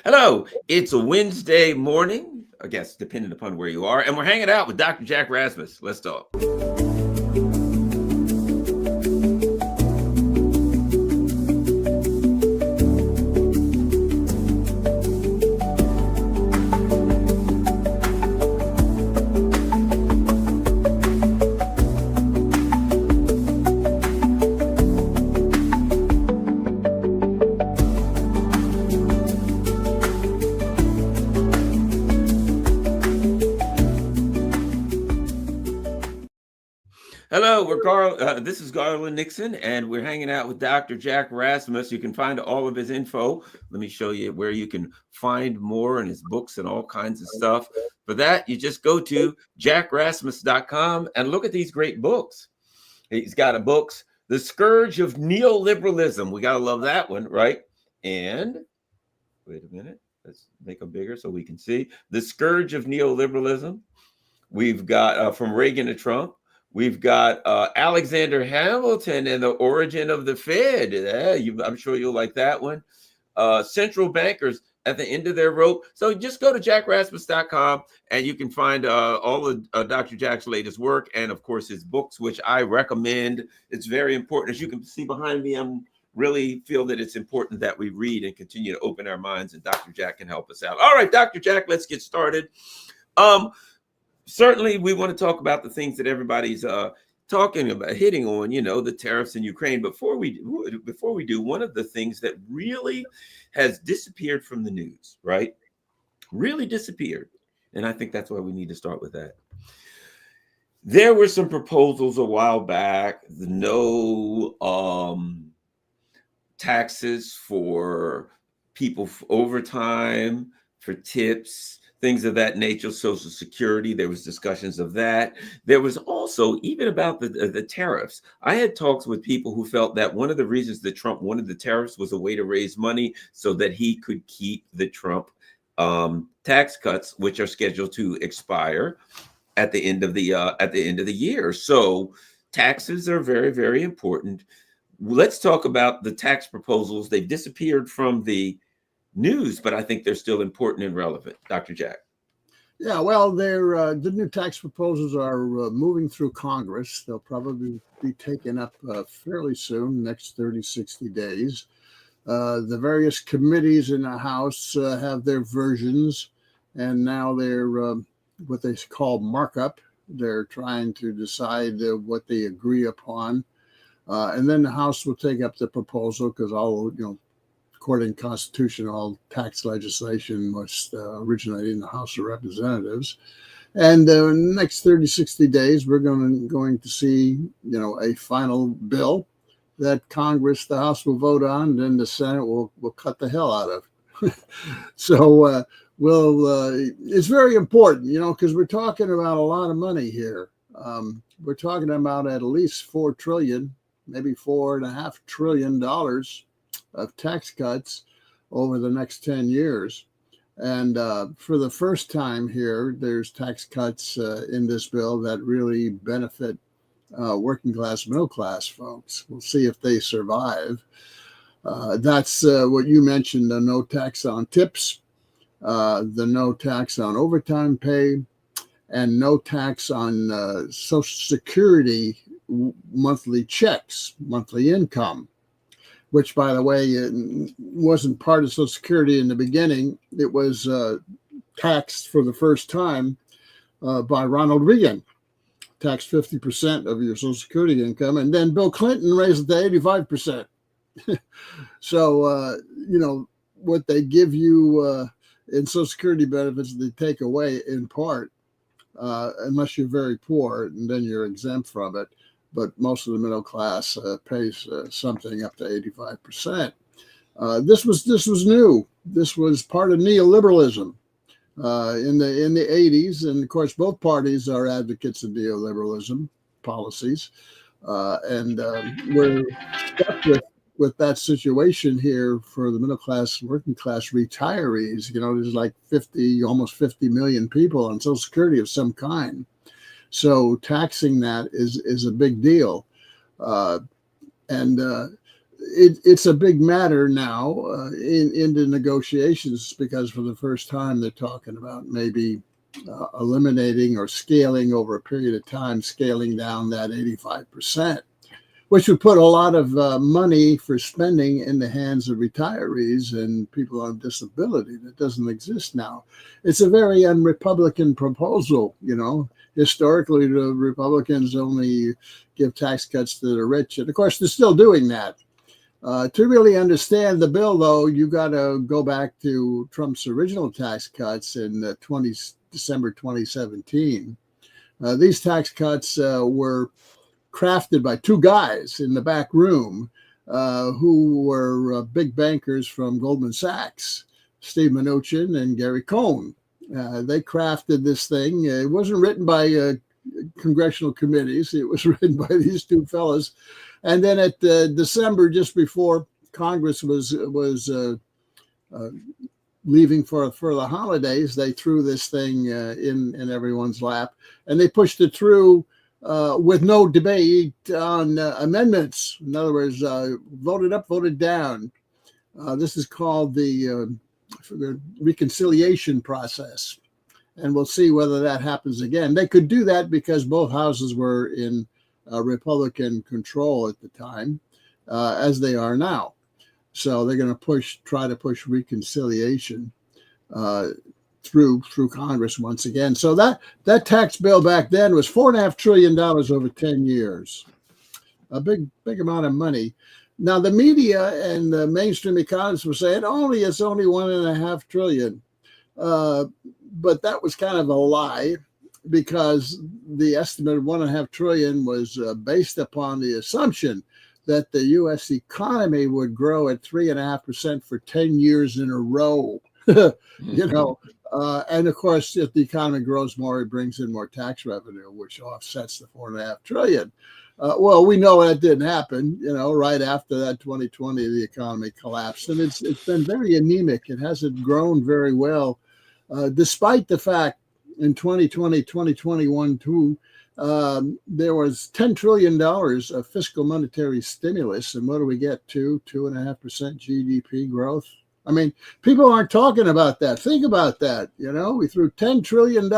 Hello, it's a Wednesday morning, I guess, depending upon where you are, and we're hanging out with Dr. Jack Rasmus. Let's talk. Hello, we're Carl. This is Garland Nixon, and we're hanging out with Dr. Jack Rasmus. You can find all of his info. Let me show you where you can find more in his books and all kinds of stuff. For that, you just go to jackrasmus.com and look at these great books. He's got a books, The Scourge of Neoliberalism. We got to love that one, right? And wait a minute. Let's make them bigger so we can see. The Scourge of Neoliberalism. We've got From Reagan to Trump. We've got Alexander Hamilton and the Origin of the Fed. I'm sure you'll like that one. Central bankers at the end of their rope. So just go to jackrasmus.com and you can find all of Dr. Jack's latest work and, of course, his books, which I recommend. It's very important. As you can see behind me, I'm really feel that it's important that we read and continue to open our minds, and Dr. Jack can help us out. All right, Dr. Jack, let's get started. Certainly, we want to talk about the things that everybody's talking about, hitting on, the tariffs in Ukraine. Before we do, one of the things that really has disappeared from the news, right? Really disappeared. And I think that's why we need to start with that. There were some proposals a while back, no taxes for people for overtime, for tips, things of that nature, Social Security. There was discussions of that. There was also even about the tariffs. I had talks with people who felt that one of the reasons that Trump wanted the tariffs was a way to raise money so that he could keep the Trump tax cuts, which are scheduled to expire at the end of the year. So taxes are very, very important. Let's talk about the tax proposals. They've disappeared from the news, but I think they're still important and relevant. Dr. Jack. Yeah, well, the new tax proposals are moving through Congress. They'll probably be taken up fairly soon, next 30, 60 days. The various committees in the House have their versions, and now they're what they call markup. They're trying to decide what they agree upon. And then the House will take up the proposal because according to the Constitution, all tax legislation must originate in the House of Representatives. And in the next 30, 60 days, we're going to see, a final bill that Congress, the House will vote on, and then the Senate will cut the hell out of. So it's very important, because we're talking about a lot of money here. We're talking about at least $4 trillion, maybe $4.5 trillion of tax cuts over the next 10 years. And for the first time here, there's tax cuts in this bill that really benefit working class, middle class folks. We'll see if they survive. That's what you mentioned, the no tax on tips, the no tax on overtime pay, and no tax on Social Security monthly checks, monthly income, which, by the way, wasn't part of Social Security in the beginning. It was taxed for the first time by Ronald Reagan, taxed 50% of your Social Security income, and then Bill Clinton raised it to 85%. So, what they give you in Social Security benefits, they take away in part, unless you're very poor, and then you're exempt from it. But most of the middle class pays something up to 85%. This was new. This was part of neoliberalism in the 80s, and of course, both parties are advocates of neoliberalism policies, and we're stuck with that situation here for the middle class, working class retirees. There's like almost 50 million people on Social Security of some kind. So taxing that is a big deal. And it's a big matter now in the negotiations, because for the first time they're talking about maybe eliminating or scaling over a period of time, scaling down that 85%, which would put a lot of money for spending in the hands of retirees and people on disability that doesn't exist now. It's a very un-Republican proposal. Historically, the Republicans only give tax cuts to the rich, and of course they're still doing that. To really understand the bill, though, you got to go back to Trump's original tax cuts in December 2017. These tax cuts were crafted by two guys in the back room who were big bankers from Goldman Sachs, Steve Mnuchin and Gary Cohn. They crafted this thing. It wasn't written by congressional committees. It was written by these two fellas. And then at December, just before Congress was leaving for the holidays, they threw this thing in everyone's lap, and they pushed it through with no debate on amendments. In other words, voted up, voted down. This is called the reconciliation process, and we'll see whether that happens again. They could do that because both houses were in Republican control at the time, as they are now. So they're going to try to push reconciliation through Congress once again. So that tax bill back then was $4.5 trillion over 10 years, a big amount of money. Now the media and the mainstream economists were saying it's only $1.5 trillion, but that was kind of a lie, because the estimate of $1.5 trillion was based upon the assumption that the U.S. economy would grow at 3.5% for 10 years in a row. And of course, if the economy grows more, it brings in more tax revenue, which offsets the $4.5 trillion. Well, we know that didn't happen. Right after that 2020, the economy collapsed, and it's been very anemic. It hasn't grown very well, despite the fact in 2020, 2021 too, there was $10 trillion of fiscal monetary stimulus. And what do we get? 2.5% GDP growth. I mean, people aren't talking about that. Think about that. We threw $10 trillion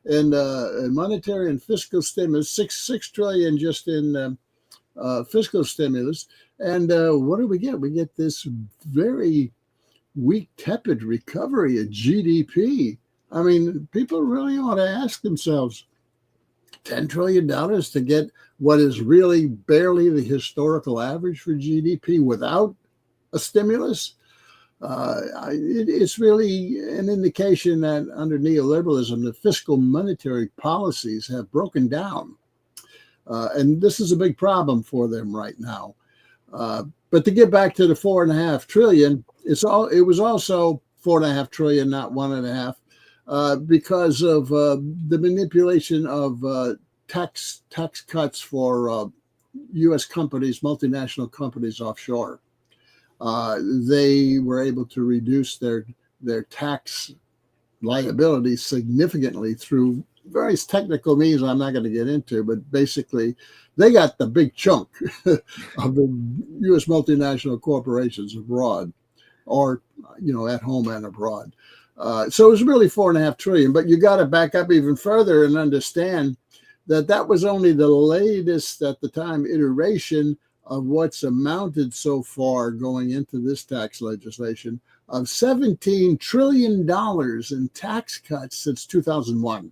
in monetary and fiscal stimulus, $6 trillion just in fiscal stimulus. And what do we get? We get this very weak, tepid recovery of GDP. I mean, people really ought to ask themselves, $10 trillion to get what is really barely the historical average for GDP without a stimulus? It's really an indication that under neoliberalism, the fiscal monetary policies have broken down. And this is a big problem for them right now. But to get back to the $4.5 trillion, it was also $4.5 trillion, not 1.5. Because of the manipulation of tax cuts for U.S. companies, multinational companies offshore. They were able to reduce their tax liability significantly through various technical means I'm not going to get into, but basically they got the big chunk of the U.S. multinational corporations abroad, or at home and abroad. So it was really $4.5 trillion, but you got to back up even further and understand that was only the latest at the time iteration of what's amounted so far going into this tax legislation of $17 trillion in tax cuts since 2001.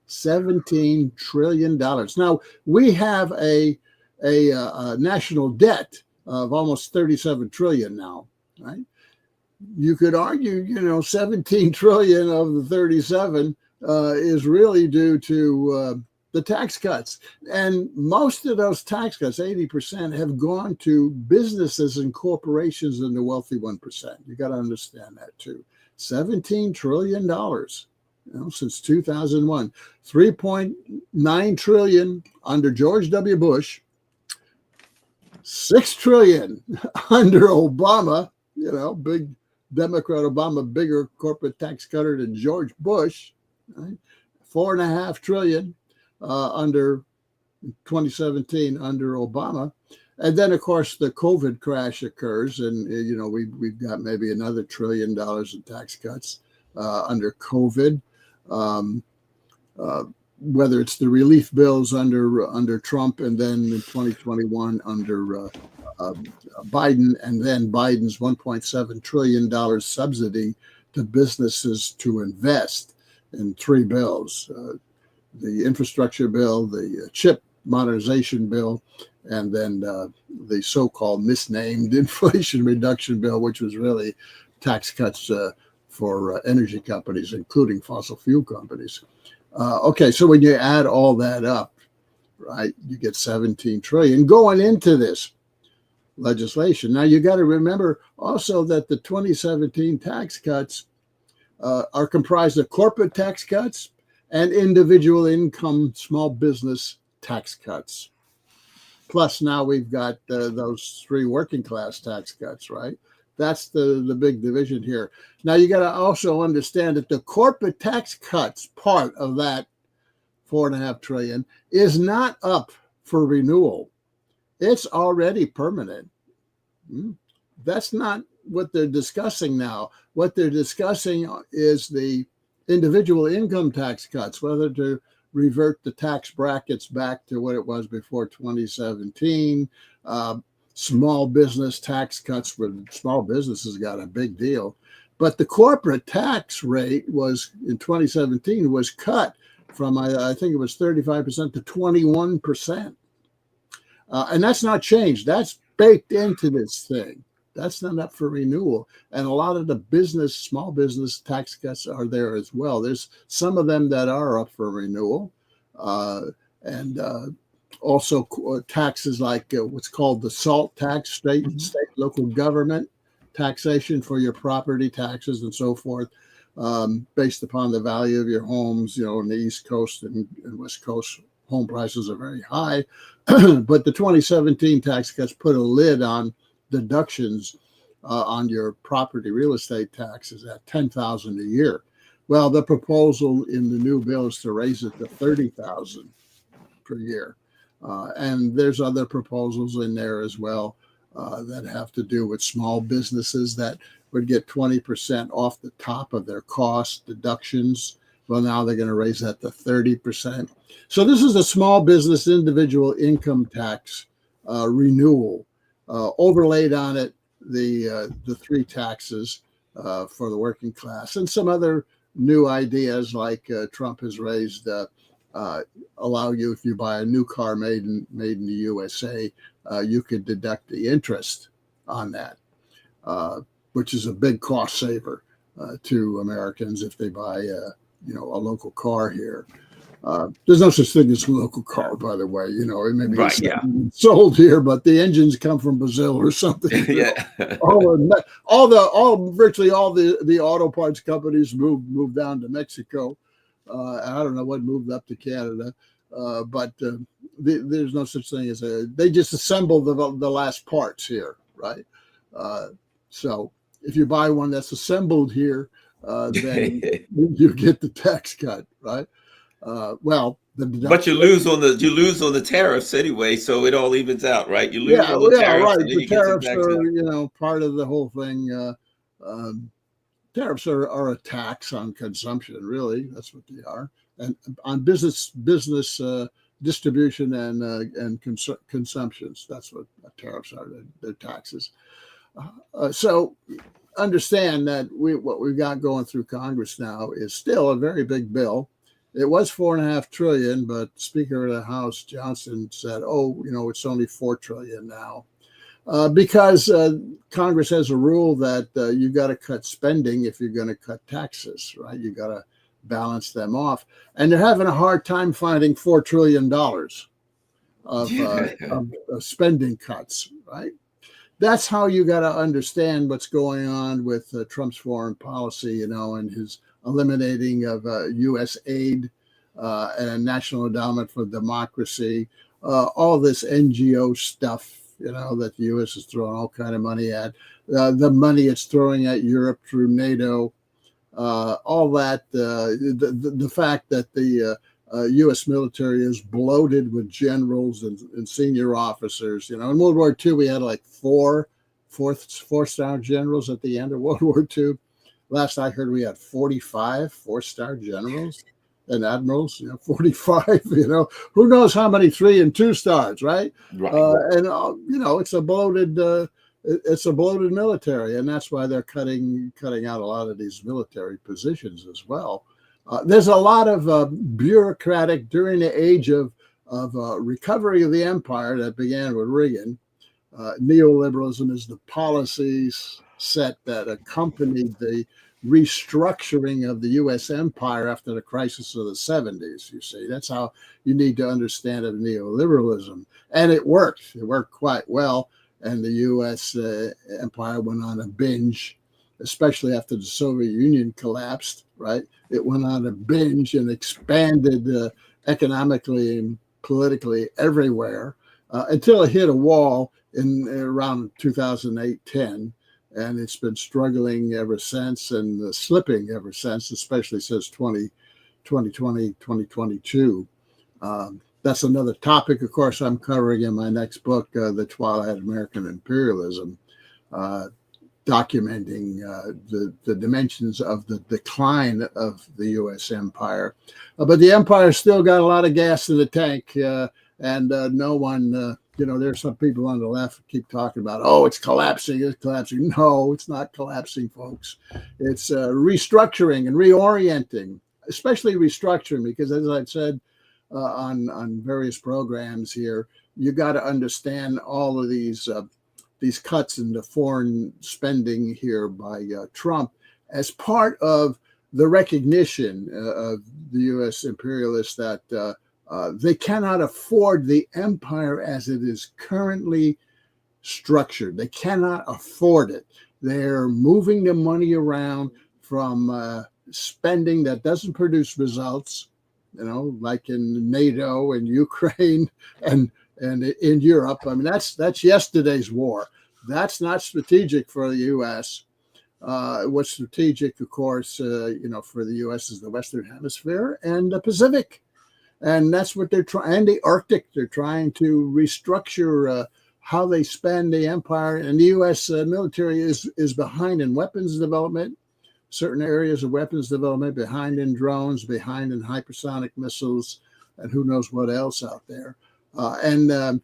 $17 trillion. Now we have a national debt of almost 37 trillion now, right? You could argue, 17 trillion of the 37 is really due to the tax cuts. And most of those tax cuts, 80%, have gone to businesses and corporations in the wealthy 1%. You got to understand that too. $17 trillion, since 2001. 3.9 trillion under George W. Bush. 6 trillion under Obama, big Democrat Obama, bigger corporate tax cutter than George Bush, right? 4.5 trillion under 2017 under Obama. And then, of course, the COVID crash occurs, and we've got maybe another $1 trillion in tax cuts under COVID. Um, Whether it's the relief bills under Trump, and then in 2021 under Biden, and then Biden's $1.7 trillion subsidy to businesses to invest in 3 bills: the infrastructure bill, the chip modernization bill, and then the so-called misnamed Inflation Reduction Bill, which was really tax cuts for energy companies, including fossil fuel companies. Okay, so when you add all that up, right, you get 17 trillion going into this legislation. Now, you got to remember also that the 2017 tax cuts are comprised of corporate tax cuts and individual income small business tax cuts. Plus, now we've got those 3 working class tax cuts, right? That's the big division here. Now, you got to also understand that the corporate tax cuts part of that $4.5 trillion is not up for renewal. It's already permanent. That's not what they're discussing now. What they're discussing is the individual income tax cuts, whether to revert the tax brackets back to what it was before 2017. Small business tax cuts, where small businesses got a big deal. But the corporate tax rate was, in 2017, was cut from, I think it was 35% to 21%. And that's not changed. That's baked into this thing. That's not up for renewal. And a lot of the small business tax cuts are there as well. There's some of them that are up for renewal. And also taxes like what's called the SALT tax, state, local government taxation for your property taxes and so forth, based upon the value of your homes. In the East Coast and West Coast, home prices are very high. But the 2017 tax cuts put a lid on deductions on your property real estate taxes at $10,000 a year. Well, the proposal in the new bill is to raise it to $30,000 per year. And there's other proposals in there as well that have to do with small businesses that would get 20% off the top of their cost deductions. Well, now they're going to raise that to 30%. So this is a small business individual income tax renewal. Overlaid on it the 3 taxes for the working class, and some other new ideas like Trump has raised, allow you, if you buy a new car made in the USA, you could deduct the interest on that, which is a big cost saver to Americans if they buy a local car here. There's no such thing as a local car, by the way. It may be sold here, but the engines come from Brazil or something. Virtually all the auto parts companies moved down to Mexico. I don't know what moved up to Canada, but there's no such thing as they just assemble the last parts here, right? So if you buy one that's assembled here, then you get the tax cut, right? But you lose on the tariffs anyway, so it all evens out, right? You lose on the tariffs, right. and then The you get some tariffs tax are, part of the whole thing. Tariffs are a tax on consumption, really. That's what they are, and on business distribution and consumptions. That's what tariffs are. They're taxes. So understand that what we've got going through Congress now is still a very big bill. It was $4.5 trillion, but Speaker of the House Johnson said, it's only $4 trillion now. Because Congress has a rule that you got to cut spending if you're going to cut taxes, right? You got to balance them off. And they're having a hard time finding $4 trillion of spending cuts, right? That's how you got to understand what's going on with Trump's foreign policy, and his eliminating of U.S. aid and National Endowment for Democracy, all this NGO stuff, that the U.S. is throwing all kind of money at, the money it's throwing at Europe through NATO, all that, the fact that the U.S. military is bloated with generals and senior officers. You know, in World War II, we had like four-star generals at the end of World War II. Last I heard, we had 45 four-star generals and admirals. You know, 45. You know, who knows how many 3 and 2 stars, right? Right. You know, it's a bloated military, and that's why they're cutting out a lot of these military positions as well. There's a lot of bureaucratic during the age of recovery of the empire that began with Reagan. Neoliberalism is the policies set that accompanied the restructuring of the U.S. empire after the crisis of the 70s. You see, that's how you need to understand of neoliberalism. And it worked. It worked quite well. And the U.S. Empire went on a binge, especially after the Soviet Union collapsed, right? It went on a binge and expanded economically and politically everywhere until it hit a wall in around 2008-10. And it's been struggling ever since and slipping ever since, especially since 2020, 2022. That's another topic, of course, I'm covering in my next book, The Twilight of American Imperialism, documenting the dimensions of the decline of the U.S. empire. But the empire still got a lot of gas in the tank, and no one, you know, there's some people on the left who keep talking about, oh, it's collapsing, it's collapsing. No, it's not collapsing, folks. It's restructuring and reorienting, especially restructuring, because as I've said on various programs here, you got to understand all of these cuts in the foreign spending here by Trump as part of the recognition of the U.S. imperialists that they cannot afford the empire as it is currently structured. They cannot afford it. They're moving the money around from spending that doesn't produce results, you know, like in NATO and Ukraine and in Europe. I mean, that's yesterday's war. That's not strategic for the U.S. What's strategic, of course, you know, for the U.S. is the Western Hemisphere and the Pacific. And that's what they're trying, and the Arctic. They're trying to restructure how they spend the empire. And the U.S. Military is behind in weapons development, certain areas of weapons development, behind in drones, behind in hypersonic missiles, and who knows what else out there. And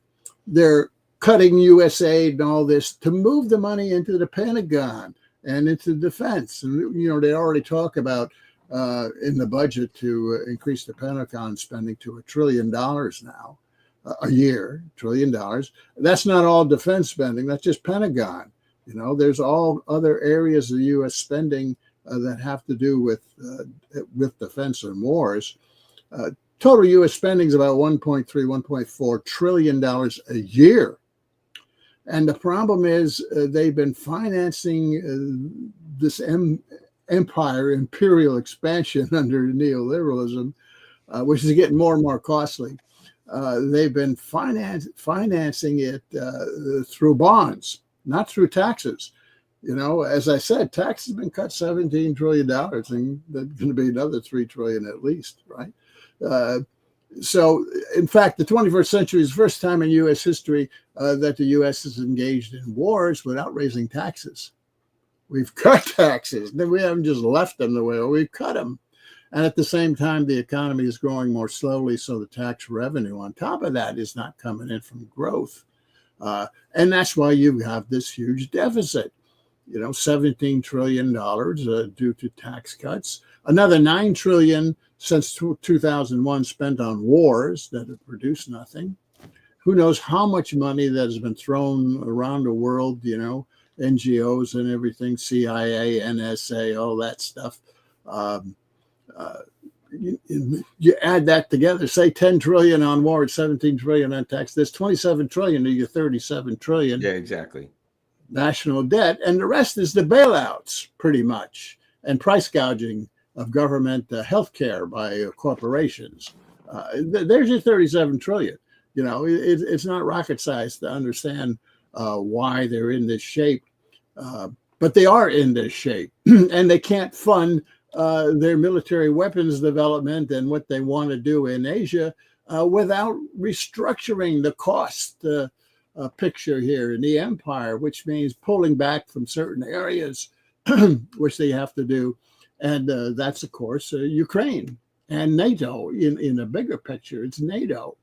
they're cutting U.S. aid and all this to move the money into the Pentagon and into defense. And, you know, they already talk about in the budget to increase the Pentagon spending to $1 trillion now a year, $1 trillion. That's not all defense spending. That's just Pentagon. You know, there's all other areas of U.S. spending that have to do with defense and wars. Total U.S. spending is about $1.3, $1.4 trillion a year. And the problem is they've been financing this imperial expansion under neoliberalism, which is getting more and more costly. They've been financing it through bonds, not through taxes. You know, as I said, taxes have been cut $17 trillion, and there's going to be another $3 trillion at least, right? So, in fact, the 21st century is the first time in U.S. history that the U.S. is engaged in wars without raising taxes. We've cut taxes. We haven't just left them the way, we've cut them. And at the same time, the economy is growing more slowly, so the tax revenue on top of that is not coming in from growth. And that's why you have this huge deficit. You know, $17 trillion due to tax cuts. Another $9 trillion since 2001 spent on wars that have produced nothing. Who knows how much money that has been thrown around the world, you know, NGOs and everything, CIA, NSA, all that stuff. You add that together, say 10 trillion on war, 17 trillion on tax. There's 27 trillion to your 37 trillion. Yeah, exactly. National debt, and the rest is the bailouts, pretty much, and price gouging of government health care by corporations. There's your 37 trillion. You know, it's not rocket science to understand why they're in this shape, but they are in this shape, and they can't fund their military weapons development and what they want to do in Asia without restructuring the cost picture here in the empire, which means pulling back from certain areas, which they have to do. And that's, of course, Ukraine and NATO in a bigger picture. It's NATO.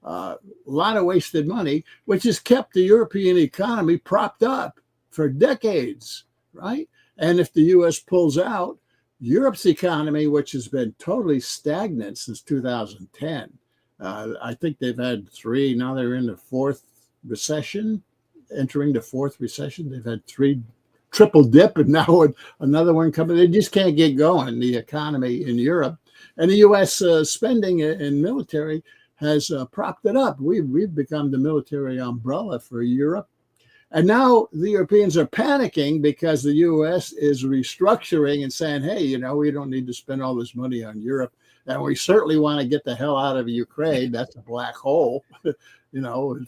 A lot of wasted money, which has kept the European economy propped up for decades, right? And if the U.S. pulls out, Europe's economy, which has been totally stagnant since 2010, I think they've had three, now they're in the fourth recession, entering the fourth recession. They've had three triple dip and now another one coming. They just can't get going, the economy in Europe. And the U.S. Spending in military has propped it up. We've become the military umbrella for Europe. And now the Europeans are panicking because the U.S. is restructuring and saying, hey, we don't need to spend all this money on Europe. And we certainly want to get the hell out of Ukraine. That's a black hole, as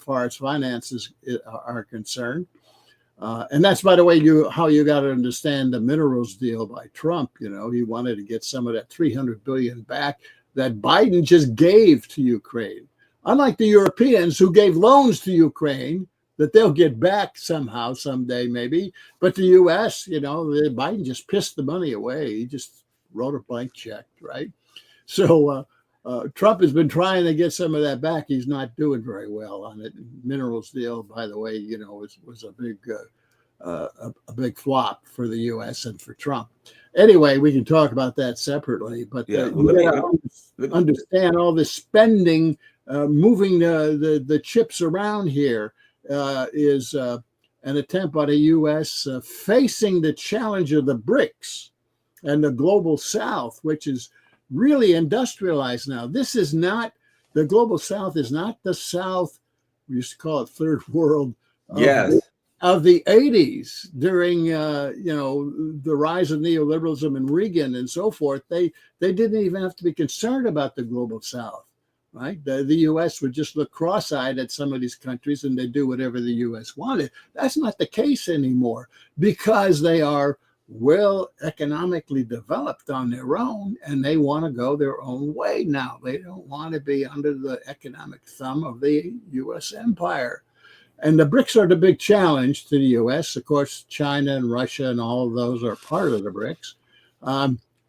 far as finances are concerned. And that's, by the way, how you got to understand the minerals deal by Trump. He wanted to get some of that $300 billion back that Biden just gave to Ukraine. Unlike the Europeans who gave loans to Ukraine that they'll get back somehow, someday, maybe. But the U.S., Biden just pissed the money away. He just wrote a blank check, right? So Trump has been trying to get some of that back. He's not doing very well on it. Minerals deal, by the way, was a big flop for the U.S. and for Trump. Anyway, we can talk about that separately. But you got to understand all this spending, moving the chips around here is an attempt by the U.S. Facing the challenge of the BRICS and the global South, which is really industrialized now. This is not, the global South is not the South, we used to call it third world, of the 80s during, the rise of neoliberalism and Reagan and so forth. They didn't even have to be concerned about the global South, right? The U.S. would just look cross-eyed at some of these countries and they'd do whatever the U.S. wanted. That's not the case anymore because they are well economically developed on their own and they want to go their own way now. They don't want to be under the economic thumb of the U.S. empire. And the BRICS are the big challenge to the U.S. Of course, China and Russia and all of those are part of the BRICS.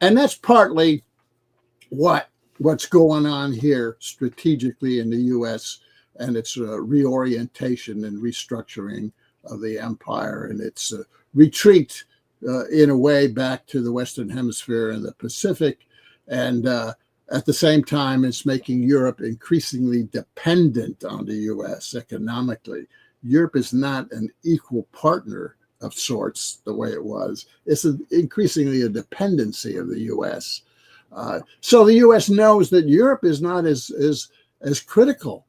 And that's partly what's going on here strategically in the U.S. and its reorientation and restructuring of the empire and its retreat in a way back to the Western Hemisphere and the Pacific. And at the same time, it's making Europe increasingly dependent on the U.S. economically. Europe is not an equal partner of sorts the way it was. It's increasingly a dependency of the U.S. So the U.S. knows that Europe is not as critical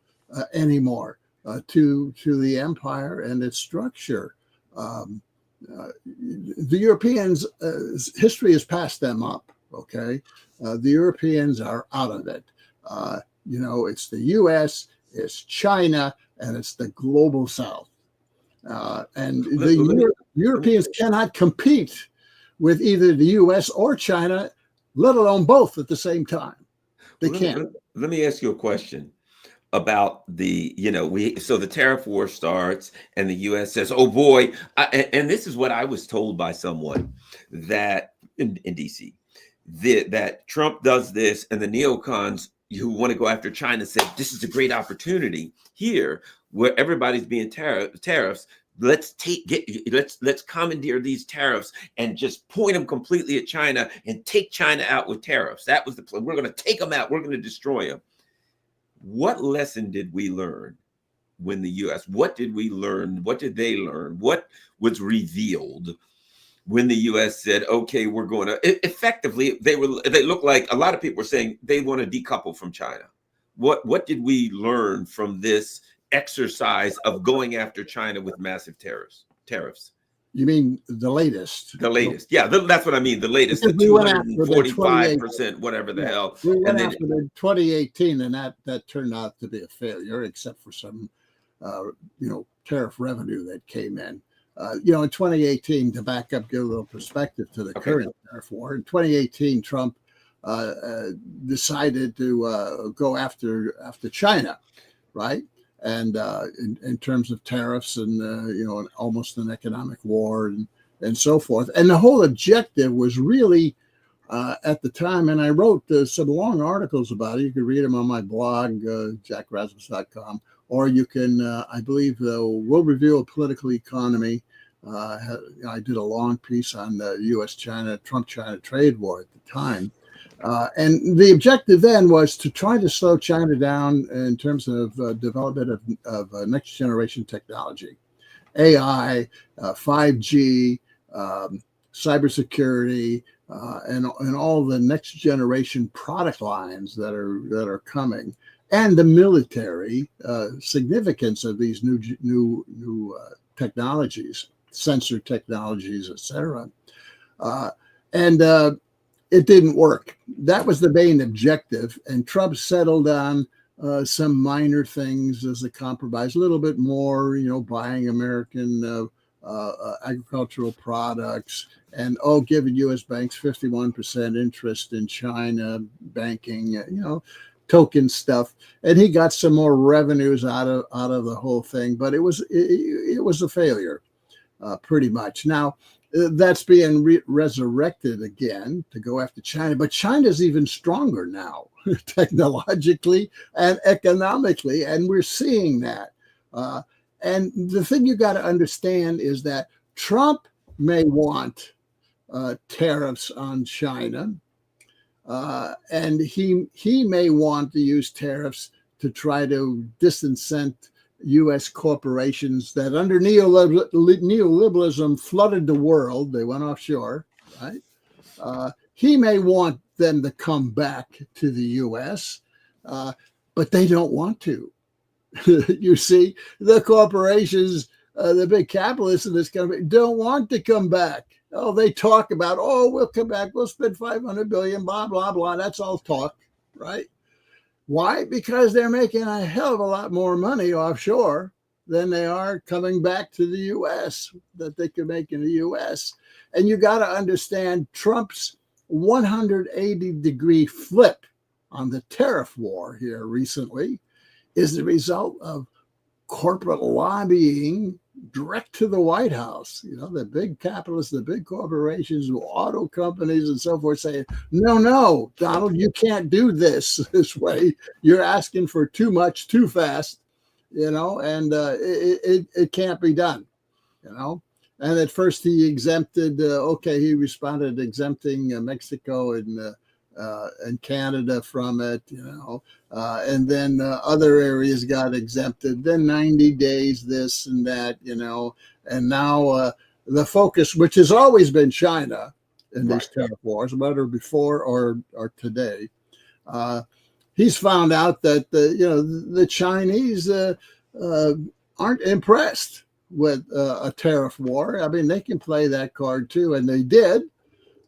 anymore to the empire and its structure. The Europeans, history has passed them up, okay? The Europeans are out of it. It's the U.S., it's China, and it's the global South. And the Europeans cannot compete with either the U.S. or China, let alone both at the same time. They can't. Let me ask you a question about so the tariff war starts and the U.S. says, oh boy, and this is what I was told by someone that in D.C., that Trump does this and the neocons who want to go after China said, this is a great opportunity here where everybody's being tariffs. Let's commandeer these tariffs and just point them completely at China and take China out with tariffs. That was the plan. We're going to take them out. We're going to destroy them. What lesson did we learn when the U.S., what did we learn? What did they learn? What was revealed when the U.S. said, okay, we're going to, effectively, they look like, a lot of people were saying they want to decouple from China. What did we learn from this exercise of going after China with massive tariffs? You mean the latest? The latest, yeah, that's what I mean. The latest, the 245%, whatever the hell. We went after the 2018, and that turned out to be a failure, except for some, tariff revenue that came in. In 2018, to back up, give a little perspective to the current tariff war. In 2018, Trump decided to go after China, right? And in terms of tariffs and almost an economic war and so forth. And the whole objective was really at the time, and I wrote some long articles about it. You can read them on my blog, jackrasmus.com, or you can, I believe, World Review of Political Economy. I did a long piece on the U.S.-China, Trump-China trade war at the time. And the objective then was to try to slow China down in terms of development of next generation technology, AI, 5G, cybersecurity, and all the next generation product lines that are coming, and the military significance of these new technologies, sensor technologies, etc. And it didn't work. That was the main objective. And Trump settled on some minor things as a compromise, a little bit more, buying American agricultural products, and giving U.S. banks 51% interest in China banking, token stuff. And he got some more revenues out of the whole thing, but it was a failure, pretty much. Now, that's being resurrected again to go after China, but China's even stronger now, technologically and economically, and we're seeing that. And the thing you got to understand is that Trump may want tariffs on China, and he may want to use tariffs to try to disincent U.S. corporations that under neoliberalism flooded the world. They went offshore, right? He may want them to come back to the U.S., but they don't want to. You see, the corporations, the big capitalists in this country don't want to come back. Oh, they talk about, we'll come back, we'll spend $500 billion, blah, blah, blah. That's all talk, right? Why? Because they're making a hell of a lot more money offshore than they are coming back to the U.S. that they can make in the U.S. And you got to understand Trump's 180-degree flip on the tariff war here recently is the result of corporate lobbying direct to the White House. The big capitalists, the big corporations, auto companies and so forth saying, no, Donald, you can't do this way. You're asking for too much, too fast, and it can't be done, And at first he exempted, he responded exempting Mexico and Canada from it, and then other areas got exempted, then 90 days, this and that, and now the focus, which has always been China in these tariff wars, whether before or today, he's found out that the Chinese aren't impressed with a tariff war. I mean, they can play that card too, and they did.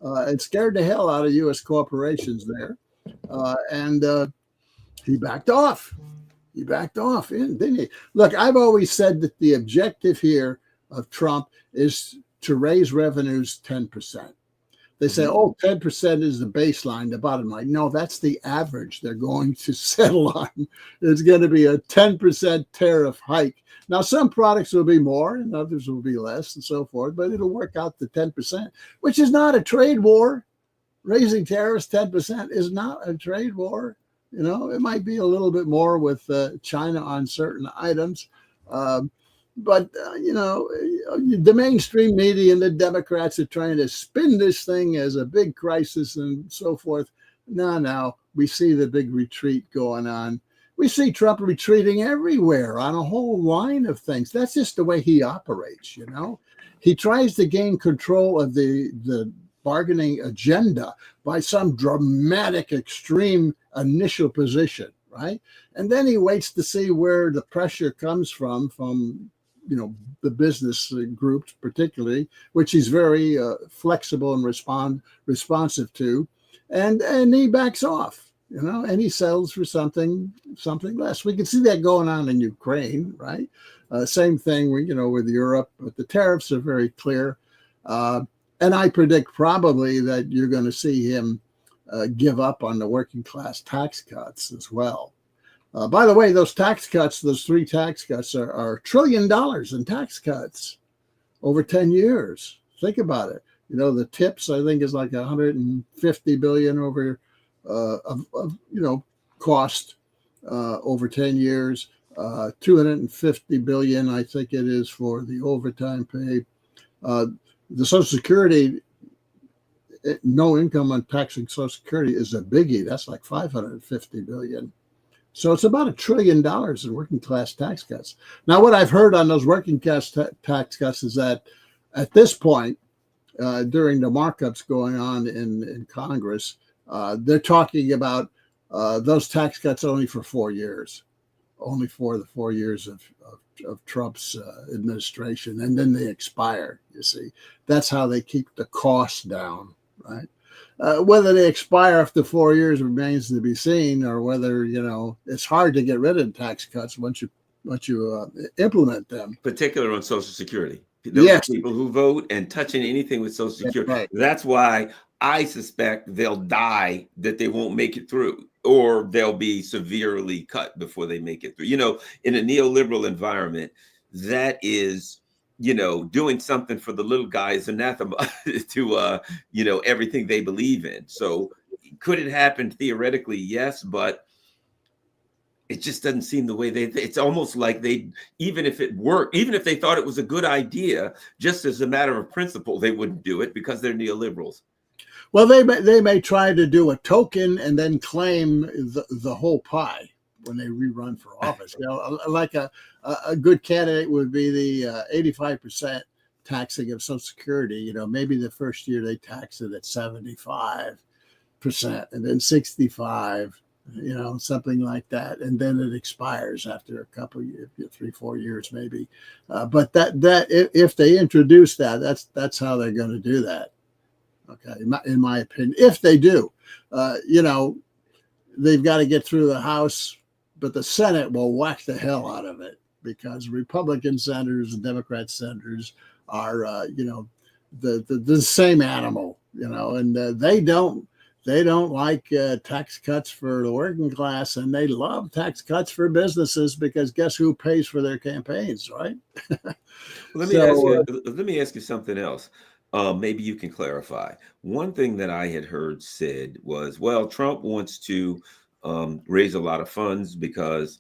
And scared the hell out of U.S. corporations there. And he backed off. He backed off, didn't he? Look, I've always said that the objective here of Trump is to raise revenues 10%. They say, 10% is the baseline, the bottom line. No, that's the average they're going to settle on. It's going to be a 10% tariff hike. Now, some products will be more and others will be less and so forth, but it'll work out to 10%, which is not a trade war. Raising tariffs 10% is not a trade war. It might be a little bit more with China on certain items. But the mainstream media and the Democrats are trying to spin this thing as a big crisis and so forth. No, we see the big retreat going on. We see Trump retreating everywhere on a whole line of things. That's just the way he operates, He tries to gain control of the bargaining agenda by some dramatic, extreme initial position, right? And then he waits to see where the pressure comes from the business groups particularly, which he's very flexible and responsive to, and he backs off. and he sells for something less. We can see that going on in Ukraine, right? Same thing, with Europe, but the tariffs are very clear. And I predict probably that you're going to see him give up on the working class tax cuts as well. By the way, those tax cuts, those three tax cuts are $1 trillion in tax cuts over 10 years. Think about it. The tips, I think, is like 150 billion over cost over 10 years. 250 billion, I think it is, for the overtime pay. The Social Security, no income on taxing Social Security is a biggie. That's like 550 billion. So it's about $1 trillion in working class tax cuts. Now, what I've heard on those working class tax cuts is that at this point, during the markups going on in Congress, they're talking about those tax cuts only for 4 years, only for the 4 years of Trump's administration, and then they expire. You see, that's how they keep the costs down, right? Whether they expire after 4 years remains to be seen, or whether it's hard to get rid of tax cuts once you implement them. Particular on Social Security. Those Yes. people who vote and touching anything with Social Security. Right. That's why I suspect they'll die, that they won't make it through, or they'll be severely cut before they make it through. In a neoliberal environment, that is, doing something for the little guy is anathema to, everything they believe in. So could it happen theoretically? Yes, but it just doesn't seem the way it's almost like even if it worked, even if they thought it was a good idea, just as a matter of principle, they wouldn't do it because they're neoliberals. Well, they may try to do a token and then claim the whole pie when they rerun for office. Like a good candidate would be the 85% taxing of Social Security. Maybe the first year they tax it at 75%, and then 65%. Something like that, and then it expires after a couple of years, 3-4 years maybe. But that if they introduce that's how they're going to do that. Okay, in my opinion, if they do, they've got to get through the House, but the Senate will whack the hell out of it, because Republican senators and Democrat senators are, the same animal, and they don't like tax cuts for the working class, and they love tax cuts for businesses, because guess who pays for their campaigns, right? Let me ask you something else. Maybe you can clarify. One thing that I had heard said was, well, Trump wants to raise a lot of funds because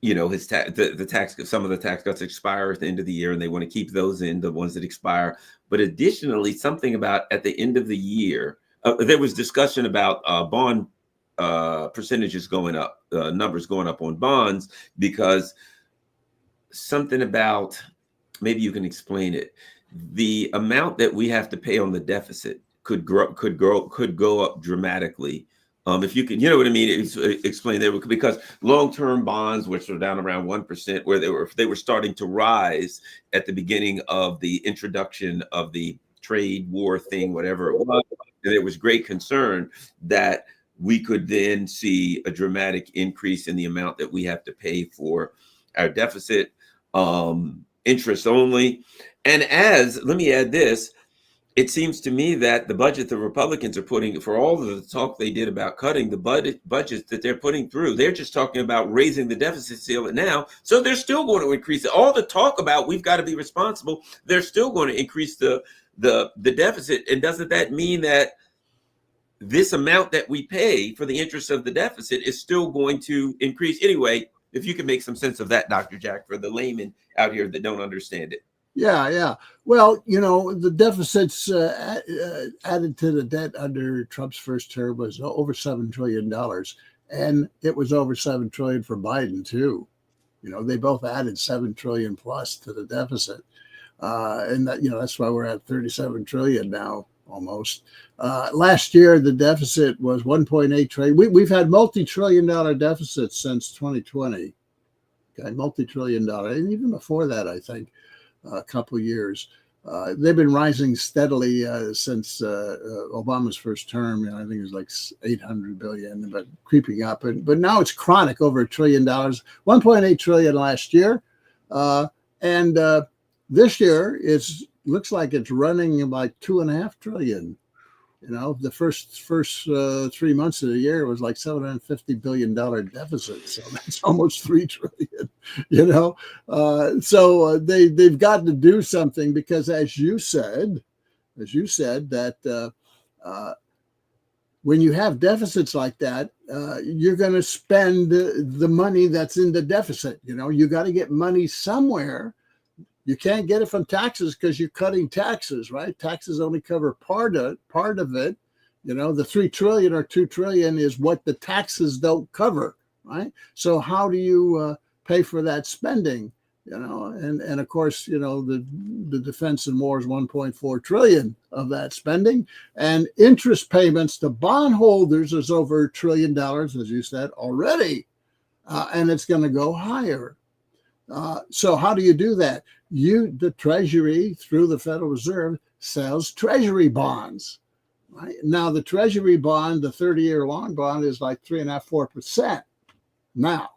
his some of the tax cuts expire at the end of the year, and they want to keep those in, the ones that expire. But additionally, something about at the end of the year, there was discussion about bond percentages going up, numbers going up on bonds, because something about, maybe you can explain it, the amount that we have to pay on the deficit could go up dramatically. If you can, what I mean, explain that, because long-term bonds, which are down around 1%, where they were starting to rise at the beginning of the introduction of the trade war thing, whatever it was, there was great concern that we could then see a dramatic increase in the amount that we have to pay for our deficit, interest only. And let me add this, it seems to me that the budget the Republicans are putting, for all of the talk they did about cutting the budgets that they're putting through, they're just talking about raising the deficit ceiling now. So they're still going to increase it. All the talk about we've got to be responsible, they're still going to increase the deficit. And doesn't that mean that this amount that we pay for the interest of the deficit is still going to increase? Anyway, if you can make some sense of that, Dr. Jack, for the layman out here that don't understand it. Yeah. Well, the deficits added to the debt under Trump's first term was over $7 trillion. And it was over $7 trillion for Biden, too. They both added $7 trillion plus to the deficit. And that's why we're at 37 trillion now, almost. Last year, the deficit was 1.8 trillion. We've had multi-trillion-dollar deficits since 2020. Okay, multi-trillion-dollar. And even before that, I think, a couple of years. They've been rising steadily since Obama's first term. I think it was like 800 billion, but creeping up. But now it's chronic, over $1 trillion, 1.8 trillion last year, and this year looks like it's running like 2.5 trillion. The first 3 months of the year was like $750 billion deficit, so that's almost 3 trillion. So they've got to do something, because as you said that when you have deficits like that, you're going to spend the money that's in the deficit. You got to get money somewhere. You can't get it from taxes because you're cutting taxes, right? Taxes only cover part of it. The 3 trillion or 2 trillion is what the taxes don't cover, right? So how do you pay for that spending? And of course, the defense and war is 1.4 trillion of that spending, and interest payments to bondholders is over $1 trillion, as you said already, and it's going to go higher. So how do you do that? The Treasury, through the Federal Reserve, sells Treasury bonds. Right? Now, the Treasury bond, the 30-year long bond, is like 3.5–4% now,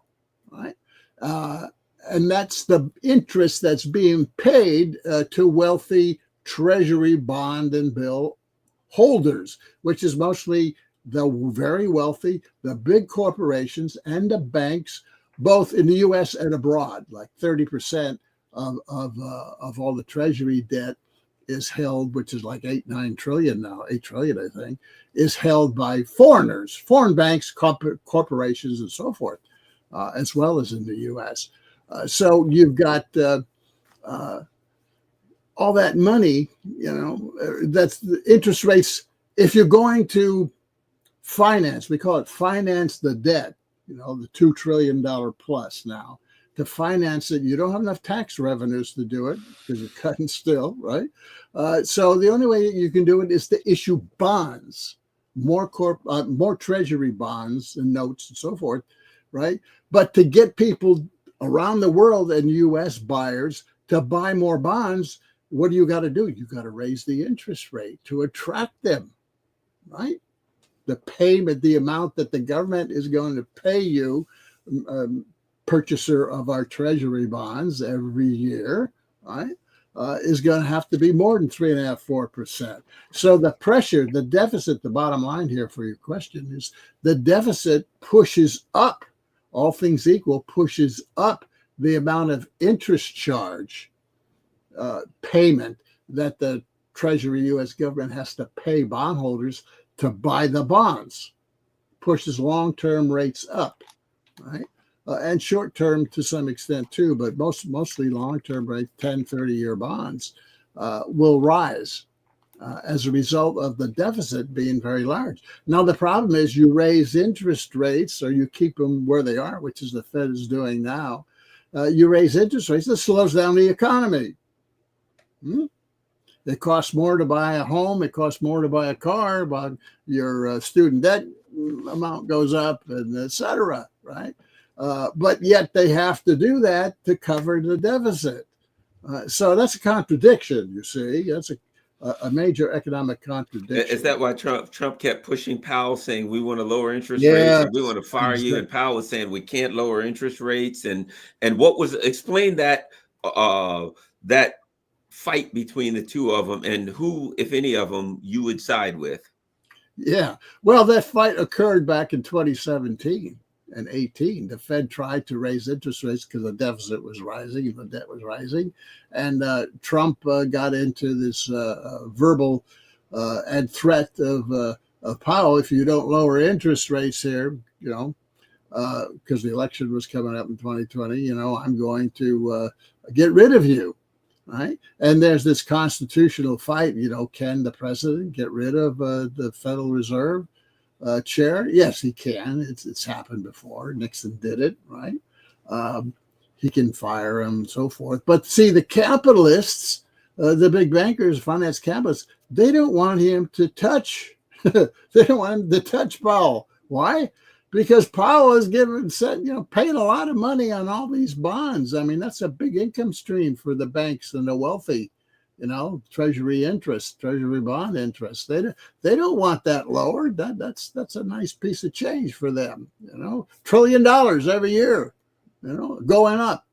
right? And that's the interest that's being paid to wealthy Treasury bond and bill holders, which is mostly the very wealthy, the big corporations, and the banks, both in the U.S. and abroad. Like 30% of all the Treasury debt is held, which is like 8–9 trillion now, 8 trillion, I think, is held by foreigners, foreign banks, corporations, and so forth, as well as in the U.S. So you've got all that money, that's the interest rates. If you're going to finance, we call it finance the debt, the $2 trillion plus now. To finance it, you don't have enough tax revenues to do it because you're cutting still, right? So the only way you can do it is to issue bonds, more Treasury bonds and notes and so forth, right? But to get people around the world and U.S. buyers to buy more bonds, what do you got to do? You got to raise the interest rate to attract them, right? The payment, the amount that the government is going to pay you, purchaser of our Treasury bonds every year, right, is going to have to be more than 3.5–4%. So the pressure, the deficit, the bottom line here for your question is the deficit pushes up, all things equal, pushes up the amount of interest charge payment that the Treasury U.S. government has to pay bondholders to buy the bonds, pushes long-term rates up, right? And short-term to some extent too, but mostly long-term rates, 10, 30-year bonds will rise as a result of the deficit being very large. Now, the problem is you raise interest rates or you keep them where they are, which is the Fed is doing now. You raise interest rates, this slows down the economy. It costs more to buy a home. It costs more to buy a car, but your student debt amount goes up, and et cetera, right? But yet they have to do that to cover the deficit. So that's a contradiction, you see. That's a major economic contradiction. Is that why Trump kept pushing Powell, saying we want to lower interest rates and we want to fire you? And Powell was saying we can't lower interest rates. And what was explain that that fight between the two of them, and who, if any of them, you would side with? Yeah, well, that fight occurred back in 2017 and 18. The Fed tried to raise interest rates because the deficit was rising and the debt was rising. And Trump got into this verbal and threat of Powell, if you don't lower interest rates here, because the election was coming up in 2020, I'm going to get rid of you. Right. And there's this constitutional fight, can the president get rid of the Federal Reserve chair? Yes, he can. It's happened before. Nixon did it. Right. He can fire him and so forth. But see, the capitalists, the big bankers, finance capitalists, they don't want him to touch. They don't want him to touch Powell. Why? Because Powell is paying a lot of money on all these bonds. I mean, that's a big income stream for the banks and the wealthy Treasury interest, Treasury bond interest. They don't want that lowered. That's a nice piece of change for them. $1 trillion every year, going up.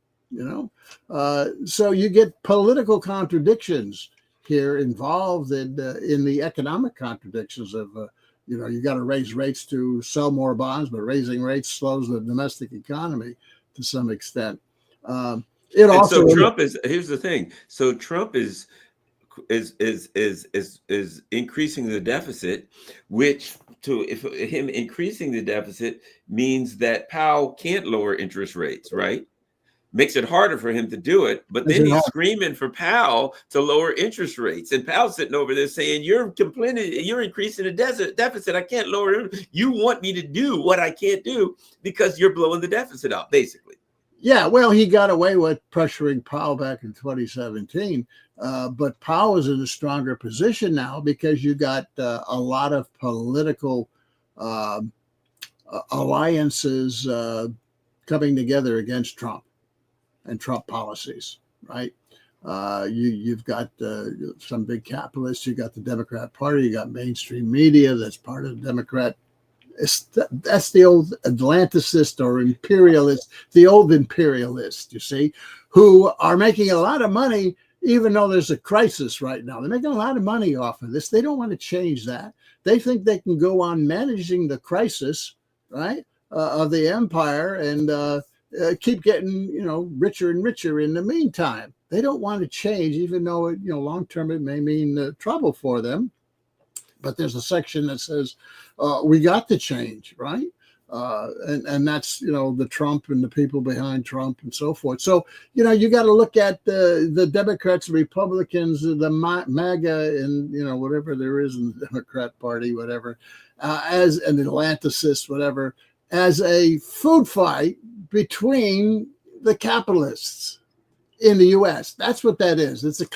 So you get political contradictions here involved in the economic contradictions of you got to raise rates to sell more bonds, but raising rates slows the domestic economy to some extent. So Trump is, here's the thing. So Trump is increasing the deficit, which if him increasing the deficit means that Powell can't lower interest rates, right? Makes it harder for him to do it. But then he's screaming for Powell to lower interest rates. And Powell's sitting over there saying, you're complaining, you're increasing the deficit. I can't lower it. You want me to do what I can't do because you're blowing the deficit up, basically. Yeah, well, he got away with pressuring Powell back in 2017. But Powell is in a stronger position now because you got a lot of political alliances coming together against Trump and Trump policies, right? You've got some big capitalists. You got the Democrat Party. You got mainstream media that's part of the Democrat. That's the old Atlanticist or imperialist, the old imperialist, you see, who are making a lot of money, even though there's a crisis right now. They're making a lot of money off of this. They don't want to change that. They think they can go on managing the crisis, right, of the empire and keep getting, richer and richer in the meantime. They don't want to change, even though, long term it may mean trouble for them. But there's a section that says we got to change, right? And that's, the Trump and the people behind Trump and so forth. So, you got to look at the Democrats, Republicans, the MAGA and, whatever there is in the Democrat Party, whatever, as an Atlanticist, whatever, as a food fight between the capitalists in the U.S. That's what that is. It's a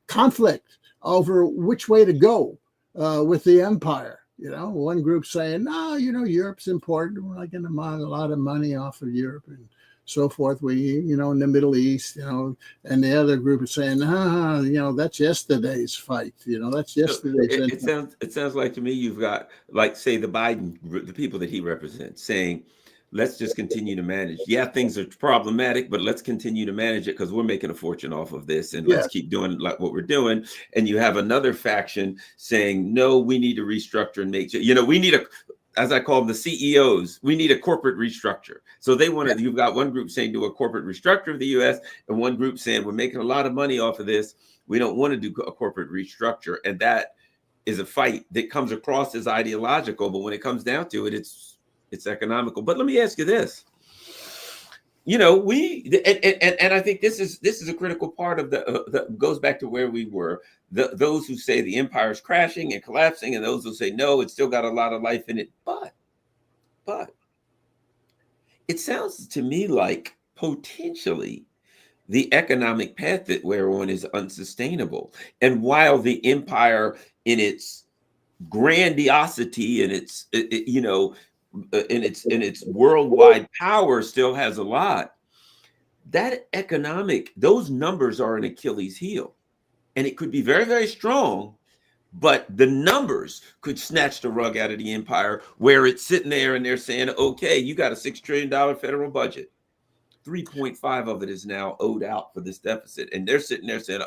conflict over which way to go with the empire. One group saying, no, Europe's important. We're not going to make a lot of money off of Europe and so forth. We, in the Middle East, and the other group is saying, that's yesterday's fight. That's yesterday's. It sounds like to me you've got, like, say, the Biden group, the people that he represents, saying, let's just continue to manage. Yeah, things are problematic, but let's continue to manage it because we're making a fortune off of this, and let's keep doing like what we're doing. And you have another faction saying, no, we need to restructure and make sure, we need as I call them, the CEOs, we need a corporate restructure. So they want to, you've got one group saying do a corporate restructure of the US, and one group saying we're making a lot of money off of this. We don't want to do a corporate restructure. And that is a fight that comes across as ideological, but when it comes down to it, it's economical. But let me ask you this. And I think this is a critical part of that goes back to where we were. Those who say the empire is crashing and collapsing, and those who say no, it's still got a lot of life in it. But it sounds to me like potentially the economic path that we're on is unsustainable. And while the empire, in its grandiosity and its in its worldwide power, still has a lot, that those numbers are an Achilles heel, and it could be very, very strong, but the numbers could snatch the rug out of the empire, where it's sitting there and they're saying, okay, you got a $6 trillion federal budget. 3.5 of it is now owed out for this deficit. And they're sitting there saying,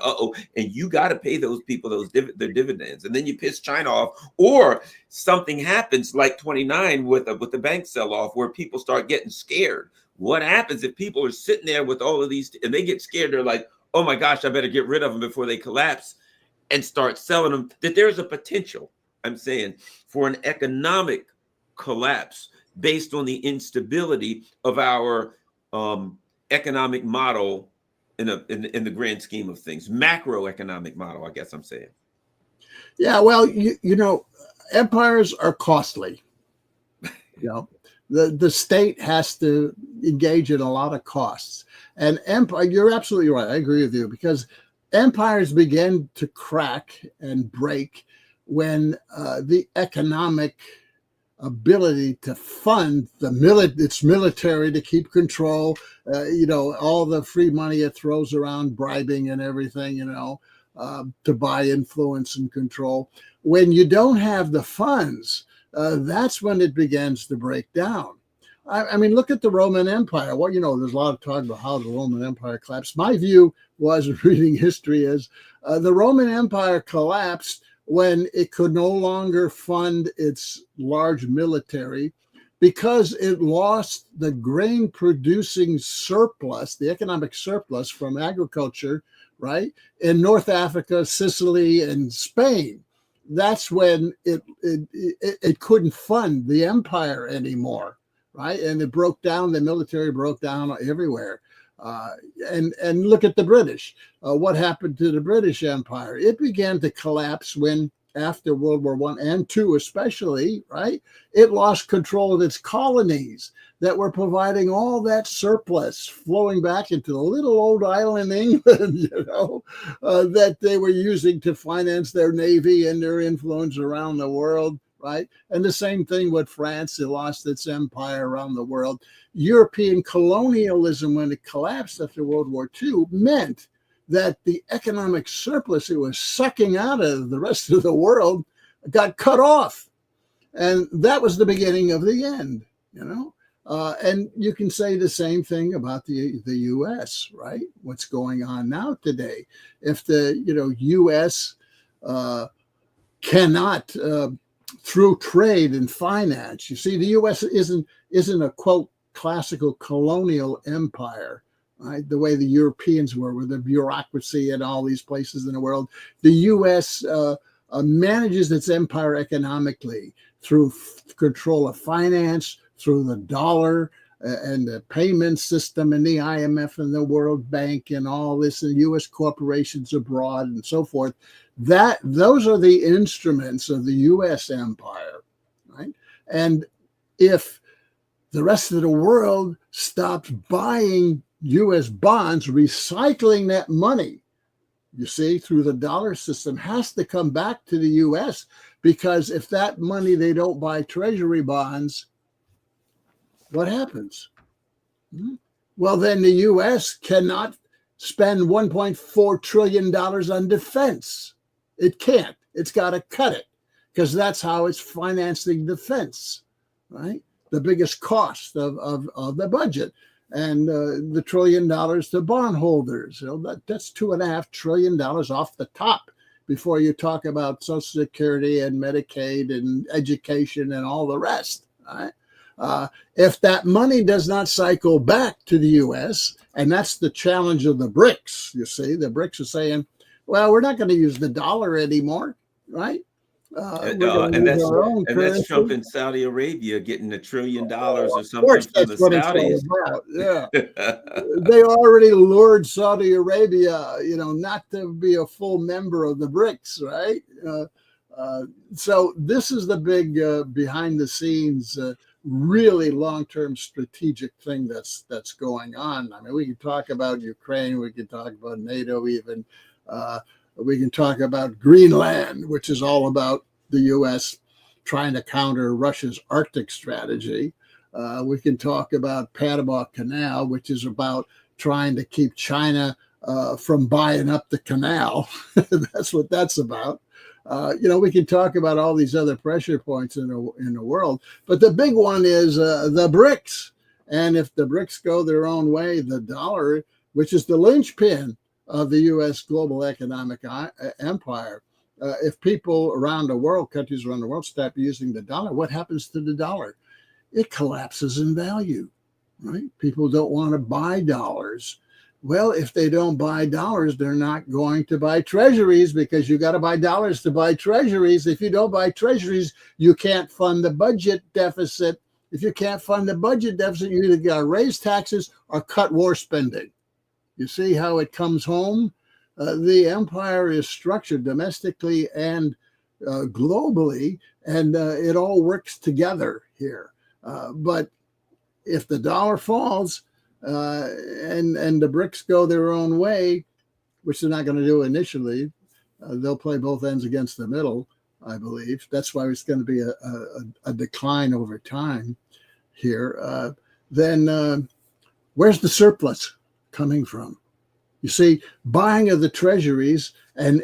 and you got to pay those people their dividends. And then you piss China off, or something happens like 29 with the bank sell off, where people start getting scared. What happens if people are sitting there with all of these and they get scared? They're like, oh my gosh, I better get rid of them before they collapse, and start selling them. That there's a potential, I'm saying, for an economic collapse based on the instability of our economic model in the grand scheme of things, macroeconomic model, I guess I'm saying. Yeah, well, empires are costly. The state has to engage in a lot of costs, and you're absolutely right. I agree with you, because empires begin to crack and break when the economic ability to fund its military to keep control, all the free money it throws around, bribing and everything, to buy influence and control. When you don't have the funds, that's when it begins to break down. I mean, look at the Roman Empire. Well, there's a lot of talk about how the Roman Empire collapsed. My view was, reading history, is the Roman Empire collapsed when it could no longer fund its large military because it lost the grain producing surplus, the economic surplus from agriculture, right, in North Africa, Sicily, and Spain. That's when it couldn't fund the empire anymore, right? And it broke down. The military broke down everywhere. And look at the British. What happened to the British Empire? It began to collapse when, after World War I and II especially, right, it lost control of its colonies that were providing all that surplus flowing back into the little old island England, that they were using to finance their navy and their influence around the world, right? And the same thing with France. It lost its empire around the world. European colonialism, when it collapsed after World War II, meant that the economic surplus it was sucking out of the rest of the world got cut off. And that was the beginning of the end, and you can say the same thing about the U.S., right? What's going on now today? If the U.S. Cannot, through trade and finance, you see, the U.S. isn't a, quote, classical colonial empire, right? The way the Europeans were, with the bureaucracy in all these places in the world. The U.S. Manages its empire economically through control of finance, through the dollar and the payment system and the IMF and the World Bank and all this, and U.S. corporations abroad and so forth. Those are the instruments of the U.S. empire, right? And if the rest of the world stopped buying U.S. bonds, recycling that money, you see, through the dollar system, has to come back to the U.S., because if that money, they don't buy treasury bonds, what happens? Well, then the U.S. cannot spend $1.4 trillion on defense. It can't. It's got to cut it, because that's how it's financing defense, right? The biggest cost of the budget. And the $1 trillion to bondholders, that's $2.5 trillion off the top, before you talk about Social Security and Medicaid and education and all the rest. Right? If that money does not cycle back to the U.S., and that's the challenge of the BRICS, you see, the BRICS are saying, well, we're not going to use the dollar anymore, right? And that's Trump in Saudi Arabia getting $1 trillion or something from the Saudis. Yeah, they already lured Saudi Arabia, not to be a full member of the BRICS, right? So this is the big behind the scenes, really long-term strategic thing that's going on. I mean, we can talk about Ukraine, we can talk about NATO, even. We can talk about Greenland, which is all about the U.S. trying to counter Russia's Arctic strategy. We can talk about Panama Canal, which is about trying to keep China from buying up the canal. That's what that's about. We can talk about all these other pressure points in the world, but the big one is the BRICS. And if the BRICS go their own way, the dollar, which is the linchpin of the U.S. global economic empire, if people around the world, countries around the world, stop using the dollar, what happens to the dollar? It collapses in value, right? People don't want to buy dollars. Well, if they don't buy dollars, they're not going to buy treasuries, because you got to buy dollars to buy treasuries. If you don't buy treasuries, you can't fund the budget deficit. If you can't fund the budget deficit, you either got to raise taxes or cut war spending. You see how it comes home? The empire is structured domestically and globally, and it all works together here. But if the dollar falls and the BRICS go their own way, which they're not going to do initially, they'll play both ends against the middle, I believe. That's why it's going to be a decline over time here. Then where's the surplus coming from? You see, buying of the treasuries and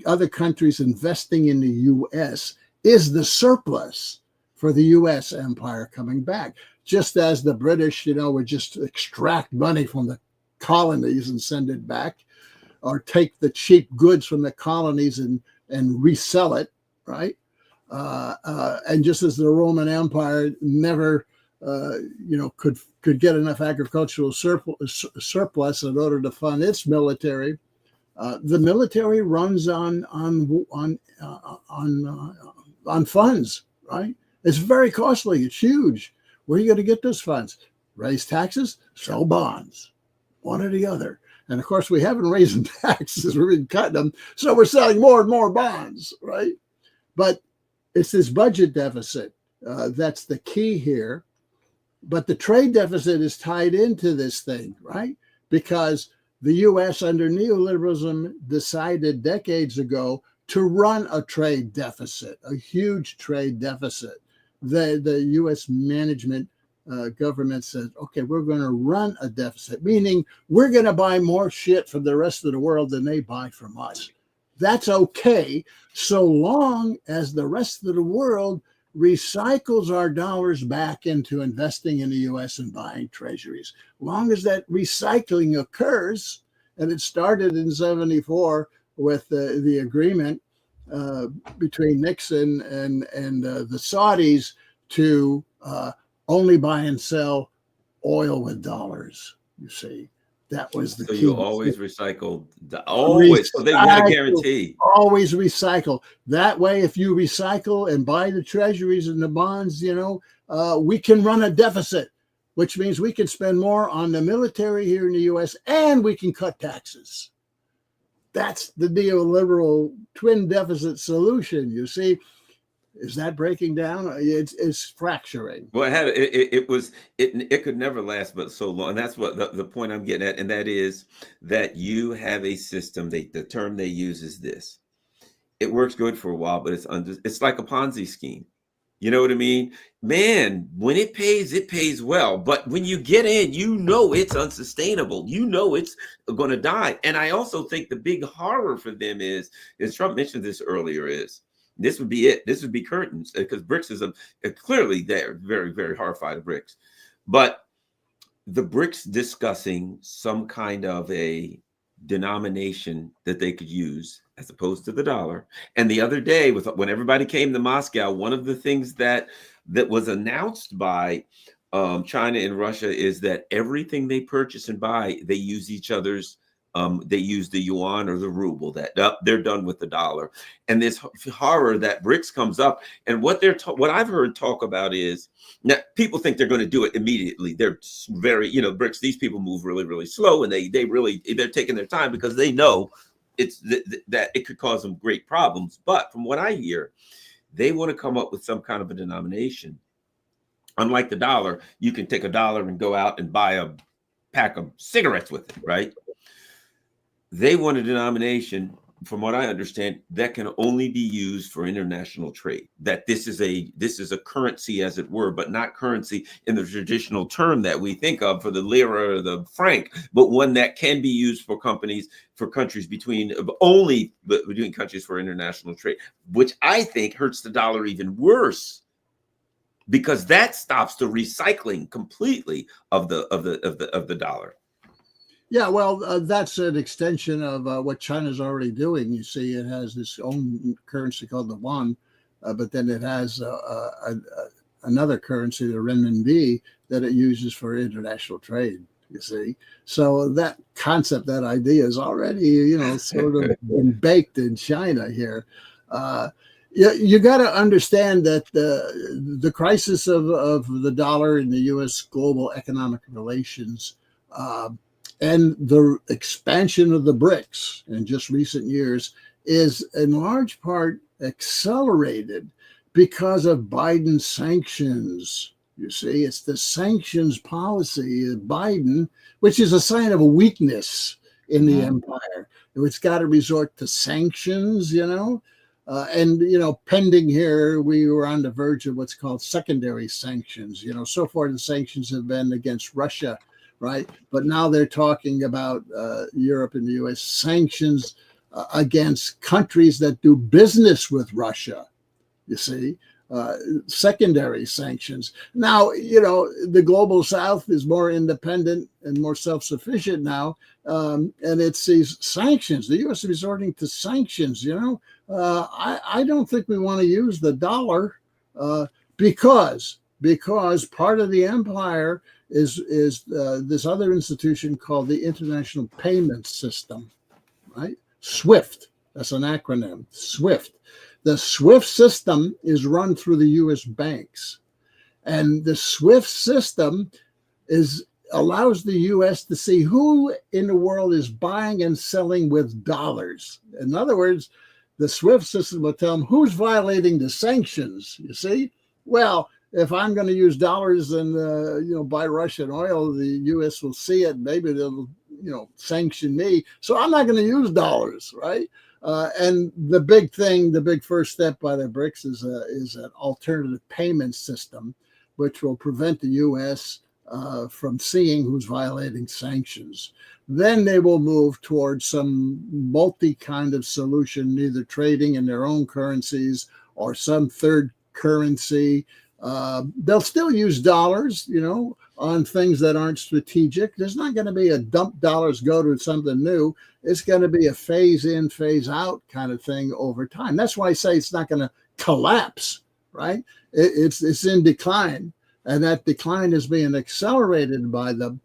other countries investing in the U.S. is the surplus for the U.S. empire coming back. Just as the British, would just extract money from the colonies and send it back, or take the cheap goods from the colonies and resell it, right? And just as the Roman Empire never, could get enough agricultural surplus in order to fund its military, the military runs on funds, right? It's very costly. It's huge. Where are you going to get those funds? Raise taxes, sell bonds, one or the other. And of course, we haven't raised taxes; we've been cutting them, so we're selling more and more bonds, right? But it's this budget deficit that's the key here. But the trade deficit is tied into this thing, right? Because the U.S. under neoliberalism decided decades ago to run a trade deficit, a huge trade deficit. The U.S. management government says, okay, we're going to run a deficit, meaning we're going to buy more shit from the rest of the world than they buy from us. That's okay, so long as the rest of the world recycles our dollars back into investing in the U.S. and buying treasuries. Long as that recycling occurs, and it started in '74 with the agreement between Nixon and the Saudis to only buy and sell oil with dollars. You see, that was the so key. You always recycle, always. So they got a guarantee. Always recycle. That way, if you recycle and buy the treasuries and the bonds, we can run a deficit, which means we can spend more on the military here in the U.S. and we can cut taxes. That's the neoliberal twin deficit solution. You see, is that breaking down? It's fracturing. Well, it could never last but so long, and that's what the point I'm getting at, and that is that you have a system. The term they use is this: it works good for a while, but it's like a Ponzi scheme. You know what I mean? Man, when it pays well. But when you get in, it's unsustainable. It's going to die. And I also think the big horror for them is Trump mentioned this earlier, this would be it. This would be curtains, because BRICS is clearly they're very, very horrified of BRICS. But the BRICS discussing some kind of a denomination that they could use as opposed to the dollar. And the other day, when everybody came to Moscow, one of the things that was announced by China and Russia is that everything they purchase and buy, they use each other's. They use the yuan or the ruble. That they're done with the dollar, and this horror that BRICS comes up. And what I've heard talk about is, now people think they're going to do it immediately. They're very, BRICS. These people move really, really slow, and they're taking their time because they know that it could cause them great problems. But from what I hear, they want to come up with some kind of a denomination. Unlike the dollar, you can take a dollar and go out and buy a pack of cigarettes with it, right? They want a denomination, from what I understand, that can only be used for international trade. That this is a currency, as it were, but not currency in the traditional term that we think of for the lira or the franc, but one that can be used for countries between countries for international trade, which I think hurts the dollar even worse, because that stops the recycling completely of the dollar. Yeah, well, that's an extension of what China's already doing. You see, it has its own currency called the yuan, but then it has another currency, the renminbi, that it uses for international trade. You see, so that concept, that idea, is already sort of been baked in China here. You got to understand that the crisis of the dollar in the U.S. global economic relations. And the expansion of the BRICS in just recent years is in large part accelerated because of Biden's sanctions. You see, it's the sanctions policy of Biden, which is a sign of a weakness in the empire. It's got to resort to sanctions, and pending here, we were on the verge of what's called secondary sanctions. So far, the sanctions have been against Russia right? But now they're talking about Europe and the U.S. sanctions against countries that do business with Russia. You see, secondary sanctions. Now, the global South is more independent and more self-sufficient now, and it sees sanctions. The U.S. is resorting to sanctions. I don't think we want to use the dollar because part of the empire is this other institution called the International Payment System, right? SWIFT. That's an acronym. SWIFT. The SWIFT system is run through the U.S. banks, and the SWIFT system allows the U.S. to see who in the world is buying and selling with dollars. In other words, the SWIFT system will tell them who's violating the sanctions. You see, well, if I'm going to use dollars and buy Russian oil, the U.S. will see it. Maybe they'll sanction me, so I'm not going to use dollars, right? And the big first step by the BRICS is an alternative payment system, which will prevent the U.S. From seeing who's violating sanctions. Then they will move towards some multi kind of solution, either trading in their own currencies or some third currency. They'll still use dollars, on things that aren't strategic. There's not going to be a dump dollars, go to something new. It's going to be a phase in, phase out kind of thing over time. That's why I say it's not going to collapse, right? It's in decline. And that decline is being accelerated by the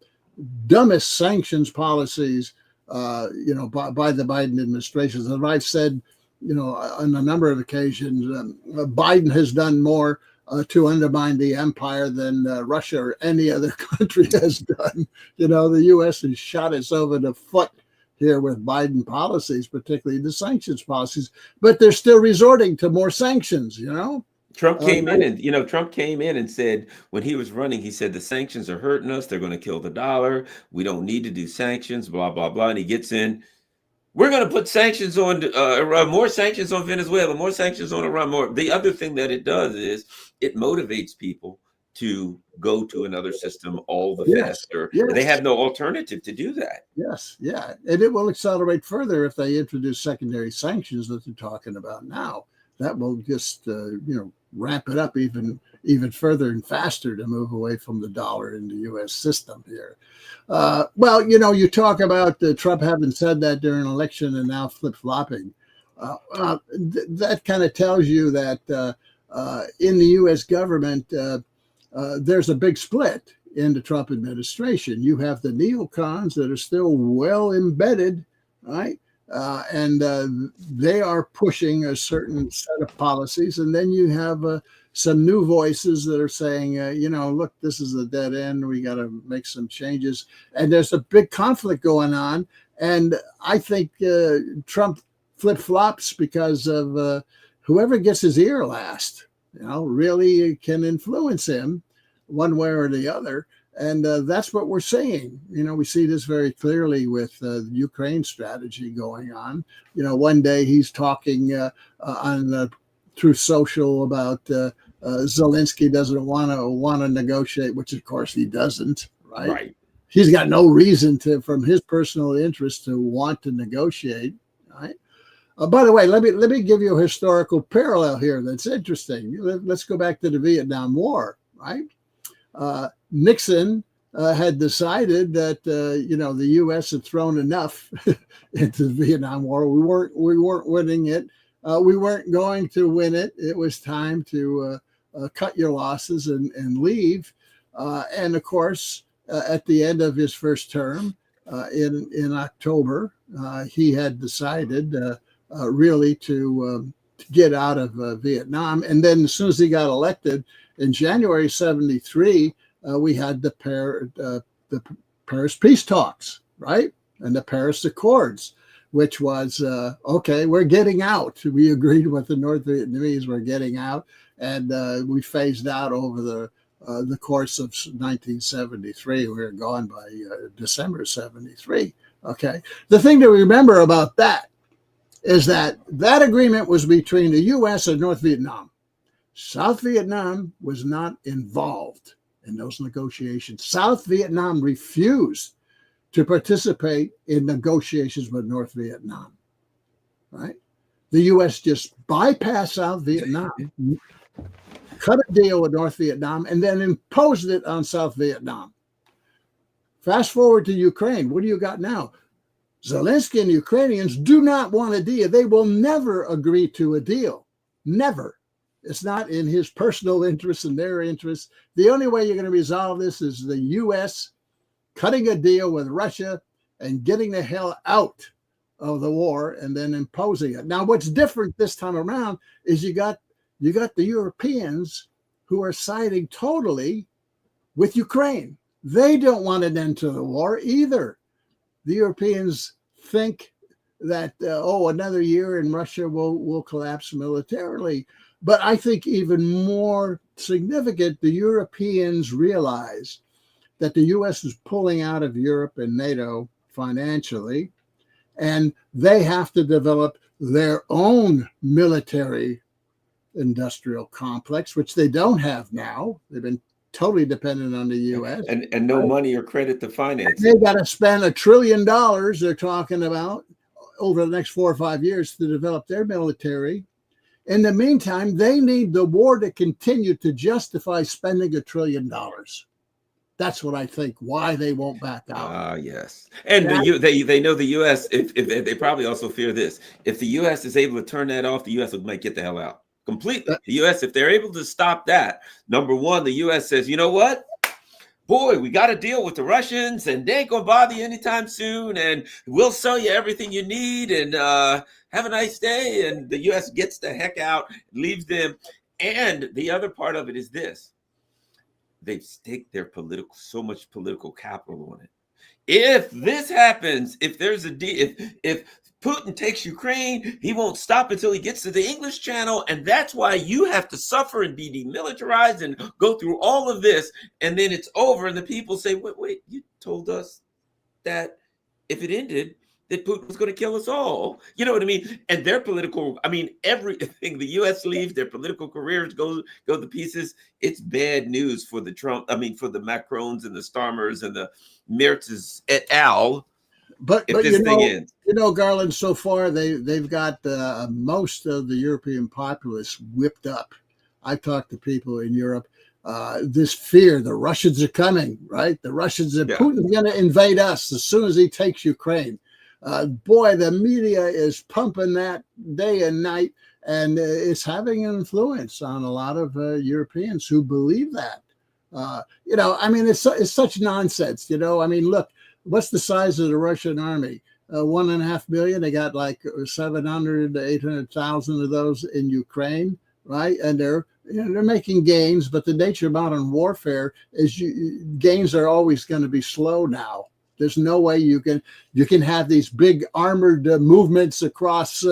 dumbest sanctions policies, by the Biden administration. As I've said, on a number of occasions, Biden has done more to undermine the empire than Russia or any other country has done. The U.S. has shot itself in the foot here with Biden policies, particularly the sanctions policies, but they're still resorting to more sanctions, Trump came in and said, when he was running, he said, the sanctions are hurting us. They're going to kill the dollar. We don't need to do sanctions, blah, blah, blah. And he gets in. We're going to put sanctions on Iran, more sanctions on Venezuela, more sanctions on Iran, more. The other thing that it does is it motivates people to go to another system all the faster. Yes. They have no alternative to do that. Yes, yeah. And it will accelerate further if they introduce secondary sanctions that they're talking about now. That will just, ramp it up even further and faster to move away from the dollar in the U.S. system here. You talk about Trump having said that during an election and now flip-flopping. That kind of tells you that in the U.S. government, there's a big split in the Trump administration. You have the neocons that are still well embedded, right? And they are pushing a certain set of policies. And then you have some new voices that are saying, look, this is a dead end. We got to make some changes. And there's a big conflict going on. And I think Trump flip-flops because of whoever gets his ear last, really can influence him one way or the other. And that's what we're seeing. We see this very clearly with the Ukraine strategy going on. One day he's talking on through social about Zelensky doesn't want to negotiate, which of course he doesn't. Right. He's got no reason to, from his personal interest, to want to negotiate. Right. By the way, let me give you a historical parallel here that's interesting. Let's go back to the Vietnam War. Right. Nixon had decided that the U.S. had thrown enough into the Vietnam War. We weren't winning it. We weren't going to win it. It was time to cut your losses and leave. And of course, at the end of his first term in October, he had decided really to get out of Vietnam. And then as soon as he got elected in January '73. We had the Paris peace talks, right? And the Paris Accords, which was, okay, we're getting out. We agreed with the North Vietnamese, we're getting out. And we phased out over the course of 1973. We were gone by December '73. Okay. The thing to remember about that is that agreement was between the U.S. and North Vietnam. South Vietnam was not involved. in those negotiations. South Vietnam refused to participate in negotiations with North Vietnam, right? The U.S. just bypassed South Vietnam, cut a deal with North Vietnam, and then imposed it on South Vietnam. Fast forward to Ukraine. What do you got now? Zelensky and Ukrainians do not want a deal. They will never agree to a deal. Never. It's not in his personal interest and their interest. The only way you're going to resolve this is the U.S. cutting a deal with Russia and getting the hell out of the war and then imposing it. Now, what's different this time around is you got the Europeans who are siding totally with Ukraine. They don't want an end to the war either. The Europeans think that, another year and Russia will collapse militarily. But I think even more significant, the Europeans realize that the U.S. is pulling out of Europe and NATO financially, and they have to develop their own military industrial complex, which they don't have now. They've been totally dependent on the U.S. And no money or credit to finance. They got to spend $1 trillion, they're talking about, over the next 4 or 5 years to develop their military. In the meantime, they need the war to continue to justify spending $1 trillion. That's what I think, why they won't back out. Yes. And they know the U.S., if they probably also fear this. If the U.S. is able to turn that off, the U.S. might get the hell out completely. The U.S., if they're able to stop that, number one, the U.S. says, you know what? Boy, we got to deal with the Russians, and they ain't going to bother you anytime soon, and we'll sell you everything you need, and have a nice day. And the U.S. gets the heck out, leaves them. And the other part of it is this. They've staked their so much political capital on it. If this happens, if there's a deal, if Putin takes Ukraine, he won't stop until he gets to the English Channel. And that's why you have to suffer and be demilitarized and go through all of this. And then it's over. And the people say, wait, you told us that if it ended, that Putin was going to kill us all. You know what I mean? And their political, everything, the U.S. leaves, their political careers go to pieces. It's bad news for the for the Macrons and the Starmers and the Mertzes et al. But this thing ends. Garland, so far they've got most of the European populace whipped up. I talked to people in Europe. This fear, the Russians are coming, right? The Russians, Putin's going to invade us as soon as he takes Ukraine. Boy, the media is pumping that day and night, and it's having an influence on a lot of Europeans who believe that. It's such nonsense. Look, what's the size of the Russian army? 1.5 million. They got like 700 to 800,000 of those in Ukraine, right? And they're making gains, but the nature of modern warfare is gains are always going to be slow now. There's no way you can have these big armored movements across,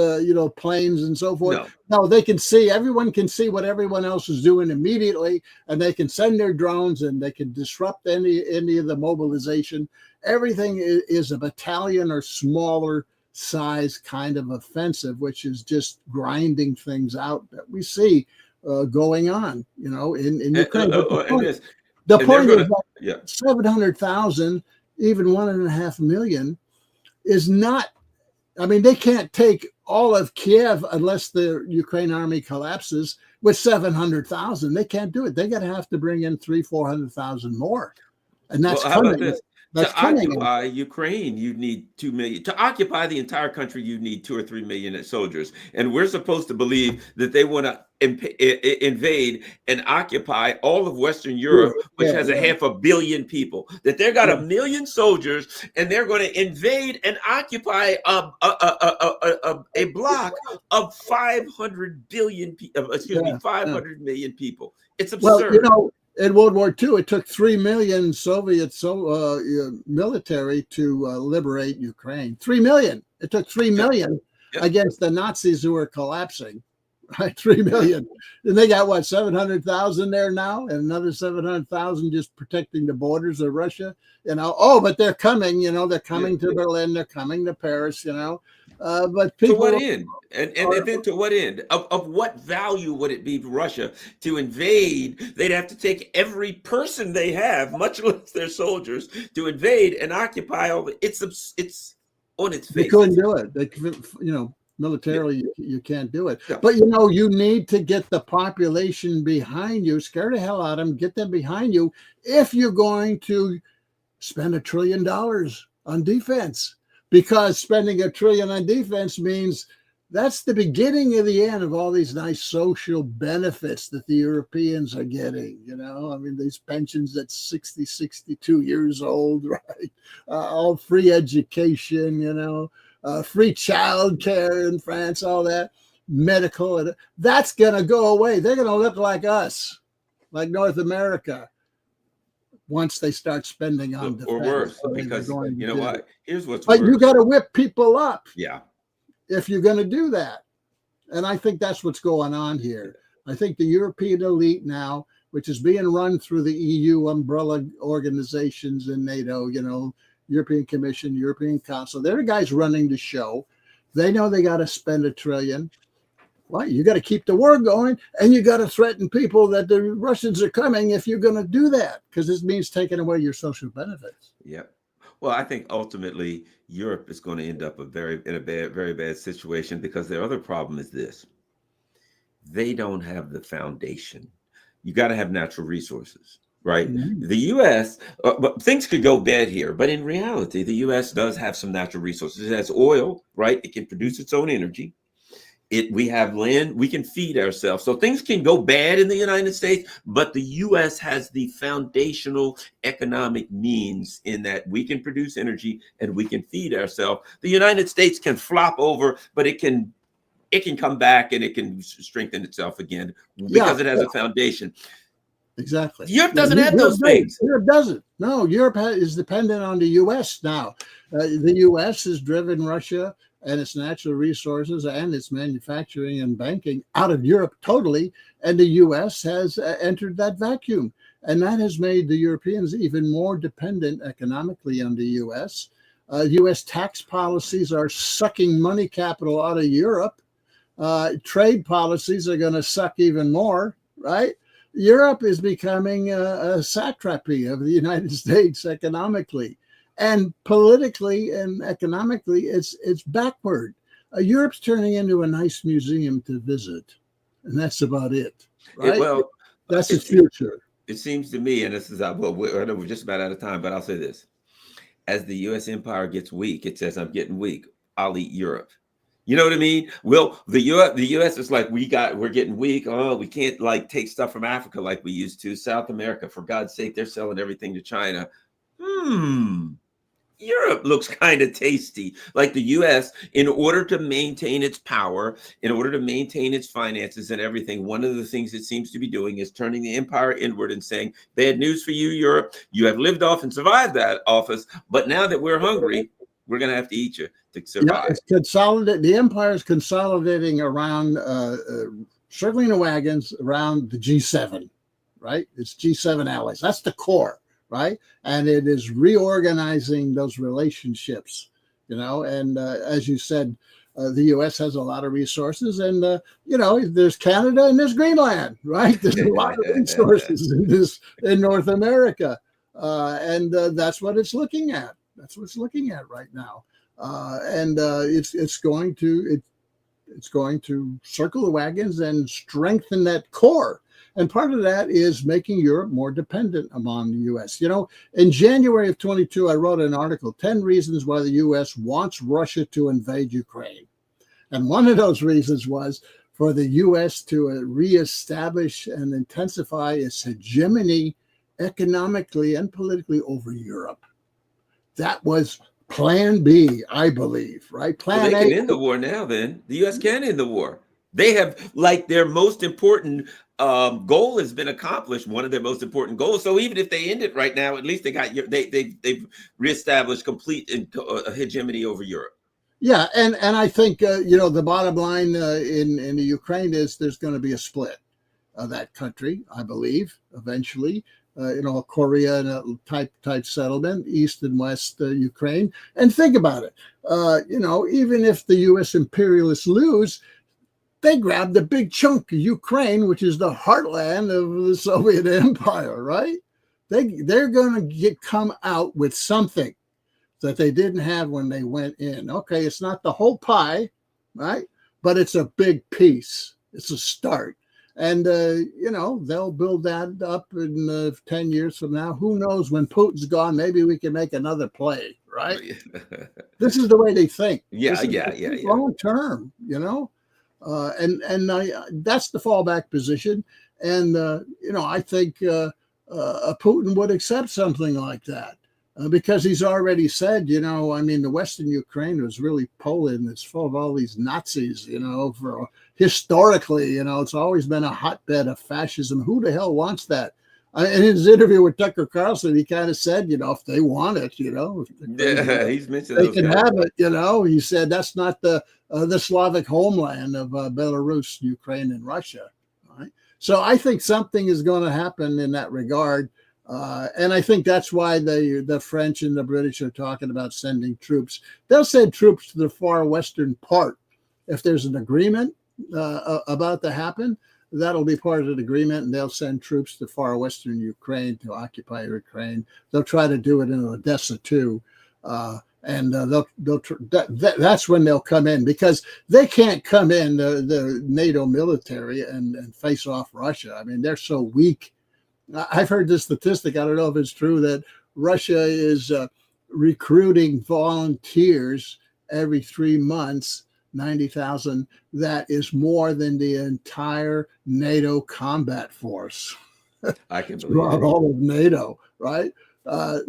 planes and so forth. No, everyone can see what everyone else is doing immediately, and they can send their drones and they can disrupt any of the mobilization. Everything is a battalion or smaller size kind of offensive, which is just grinding things out that we see going on, in Ukraine. The point is that 700,000, even 1.5 million is not, they can't take all of Kiev unless the Ukraine army collapses with 700,000. They can't do it. They have to bring in 300,000-400,000 more. And that's coming. To occupy Ukraine, you need 2 million. To occupy the entire country, you need 2 or 3 million soldiers. And we're supposed to believe that they want to invade and occupy all of Western Europe, which has 500 million people. That they've got 1 million soldiers, and they're going to invade and occupy a block of 500 million people. It's absurd. Well, in World War II, it took 3 million Soviet military to liberate Ukraine. 3 million. It took 3 million against the Nazis who were collapsing, right? 3 million. And they got what, 700,000 there now, and another 700,000 just protecting the borders of Russia. Oh, but they're coming, they're coming to Berlin, they're coming to Paris, but To people what end? And are, then to what end? Of what value would it be for Russia to invade? They'd have to take every person they have, much less their soldiers, to invade and occupy all the. It's on its they face. couldn't do it. Militarily, you can't do it. But you need to get the population behind you, scare the hell out of them, get them behind you if you're going to spend $1 trillion on defense. Because spending $1 trillion on defense means that's the beginning of the end of all these nice social benefits that the Europeans are getting. These pensions at 60, 62 years old, right? All free education, free child care in France, all that, medical. That's going to go away. They're going to look like us, like North America, once they start spending on defense. Or worse, because you know what? Here's what's worse. But you got to whip people up. Yeah. If you're going to do that. And I think that's what's going on here. I think the European elite now, which is being run through the EU umbrella organizations and NATO, European Commission, European Council, they're the guys running the show. They know they got to spend $1 trillion. Well, you got to keep the war going, and you got to threaten people that the Russians are coming if you're going to do that, because this means taking away your social benefits. Yeah. Well, I think ultimately Europe is going to end up very bad situation, because their other problem is this: they don't have the foundation. You got to have natural resources, right? Mm-hmm. The U.S. But things could go bad here, but in reality, the U.S. does have some natural resources. It has oil, right? It can produce its own energy. We have land, we can feed ourselves. So things can go bad in the United States, but the U.S. has the foundational economic means in that we can produce energy and we can feed ourselves. The United States can flop over, but it can come back and it can strengthen itself again because it has a foundation. Exactly. Europe doesn't have those things. Europe doesn't. No, Europe is dependent on the U.S. now. The U.S. has driven Russia and its natural resources and its manufacturing and banking out of Europe totally. And the U.S. has entered that vacuum. And that has made the Europeans even more dependent economically on the U.S. U.S. tax policies are sucking money capital out of Europe. Trade policies are going to suck even more, right? Europe is becoming a satrapy of the United States economically. And politically and economically, it's backward. Europe's turning into a nice museum to visit, and that's about it. Right? That's its future. It seems to me, and this is I know we're just about out of time, but I'll say this: as the U.S. empire gets weak, it says, "I'm getting weak. I'll eat Europe." You know what I mean? Well, the U.S. is like, we're getting weak. Oh, we can't take stuff from Africa like we used to. South America, for God's sake, they're selling everything to China. Europe looks kind of tasty. Like the U.S., in order to maintain its power, in order to maintain its finances and everything, one of the things it seems to be doing is turning the empire inward and saying, bad news for you, Europe. You have lived off and survived that office, but now that we're hungry, we're going to have to eat you to survive. Yeah, it's the empire is consolidating around, circling the wagons around the G7, right? It's G7 allies. That's the core. Right. And it is reorganizing those relationships, and as you said, the U.S. has a lot of resources, and, there's Canada and there's Greenland, right? There's a lot of resources in North America. And that's what it's looking at. That's what it's looking at right now. And it's going to circle the wagons and strengthen that core. And part of that is making Europe more dependent upon the U.S. In January of 22, I wrote an article, 10 reasons why the U.S. wants Russia to invade Ukraine. And one of those reasons was for the U.S. to reestablish and intensify its hegemony economically and politically over Europe. That was Plan B, I believe, right? Plan A. They can end the war now, then. The U.S. can end the war. They have, their most important goal has been accomplished, one of their most important goals. So even if they end it right now, at least they've reestablished complete hegemony over Europe. Yeah, and I think the bottom line in the Ukraine is there's going to be a split of that country, I believe, eventually. A Korea type settlement, East and West Ukraine. And think about it. Even if the U.S. imperialists lose, they grabbed a big chunk of Ukraine, which is the heartland of the Soviet Empire, right? They're going to come out with something that they didn't have when they went in. Okay, it's not the whole pie, right? But it's a big piece. It's a start. And, they'll build that up in 10 years from now. Who knows? When Putin's gone, maybe we can make another play, right? This is the way they think. Yeah, Long term, that's the fallback position. And, I think Putin would accept something like that. Because he's already said, the Western Ukraine was really Poland. It's full of all these Nazis, for historically, it's always been a hotbed of fascism. Who the hell wants that? In his interview with Tucker Carlson, he kind of said, if they want it, he's mentioned they can have it. He said that's not the Slavic homeland of Belarus, Ukraine, and Russia. Right? So I think something is going to happen in that regard. And I think that's why the French and the British are talking about sending troops. They'll send troops to the far western part. If there's an agreement about to happen, that'll be part of the agreement, and they'll send troops to far western Ukraine to occupy Ukraine. They'll try to do it in Odessa too, and that's when they'll come in, because they can't come in the NATO military and face off Russia. I mean, they're so weak. I've heard this statistic. I don't know if it's true that Russia is recruiting volunteers every 3 months, 90,000. That is more than the entire NATO combat force. I can believe all of NATO, right? I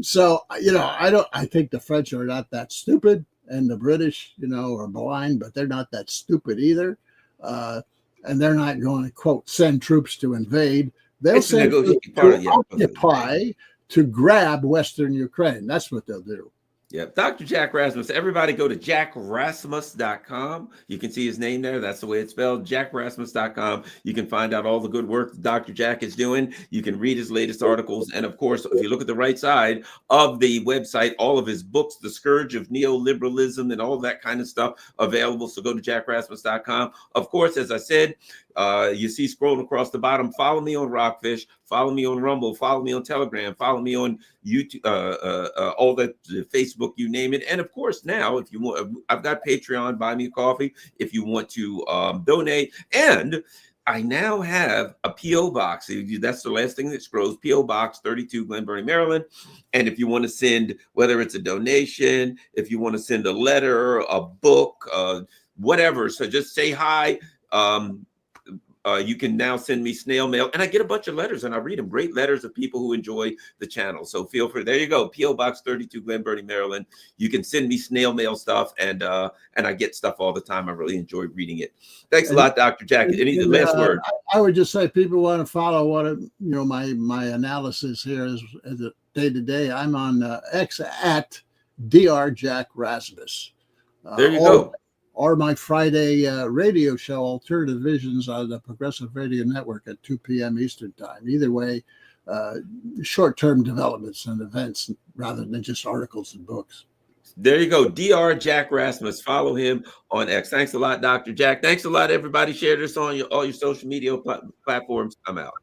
think the French are not that stupid, and the British, are blind, but they're not that stupid either. And they're not going to, quote, send troops to invade. They'll send troops to occupy, to grab Western Ukraine. That's what they'll do. Yeah, Dr. Jack Rasmus. Everybody go to jackrasmus.com. You can see his name there. That's the way it's spelled, jackrasmus.com. You can find out all the good work that Dr. Jack is doing. You can read his latest articles. And of course, if you look at the right side of the website, all of his books, The Scourge of Neoliberalism and all that kind of stuff available. So go to jackrasmus.com. Of course, as I said, you see scrolling across the bottom, follow me on Rockfish, follow me on Rumble, follow me on Telegram, follow me on YouTube, all that, Facebook, you name it. And of course, now, if you want, I've got Patreon, buy me a coffee if you want to donate. And I now have a P.O. box. That's the last thing that scrolls, P.O. Box 32, Glen Burnie, Maryland. And if you want to send, whether it's a donation, if you want to send a letter, a book, whatever, so just say hi. You can now send me snail mail, and I get a bunch of letters, and I read them. Great letters of people who enjoy the channel. So feel free. There you go, P.O. Box 32, Glen Burnie, Maryland. You can send me snail mail stuff, and I get stuff all the time. I really enjoy reading it. Thanks a lot, Dr. Jack. Any last word? I would just say, people want to follow my analysis here as a day to day. I'm on X at Dr. Jack Rasmus. There you go. Or my Friday radio show, Alternative Visions, on the Progressive Radio Network at 2 p.m. Eastern Time. Either way, short-term developments and events rather than just articles and books. There you go, Dr. Jack Rasmus. Follow him on X. Thanks a lot, Dr. Jack. Thanks a lot, everybody. Share this on all your social media platforms. I'm out.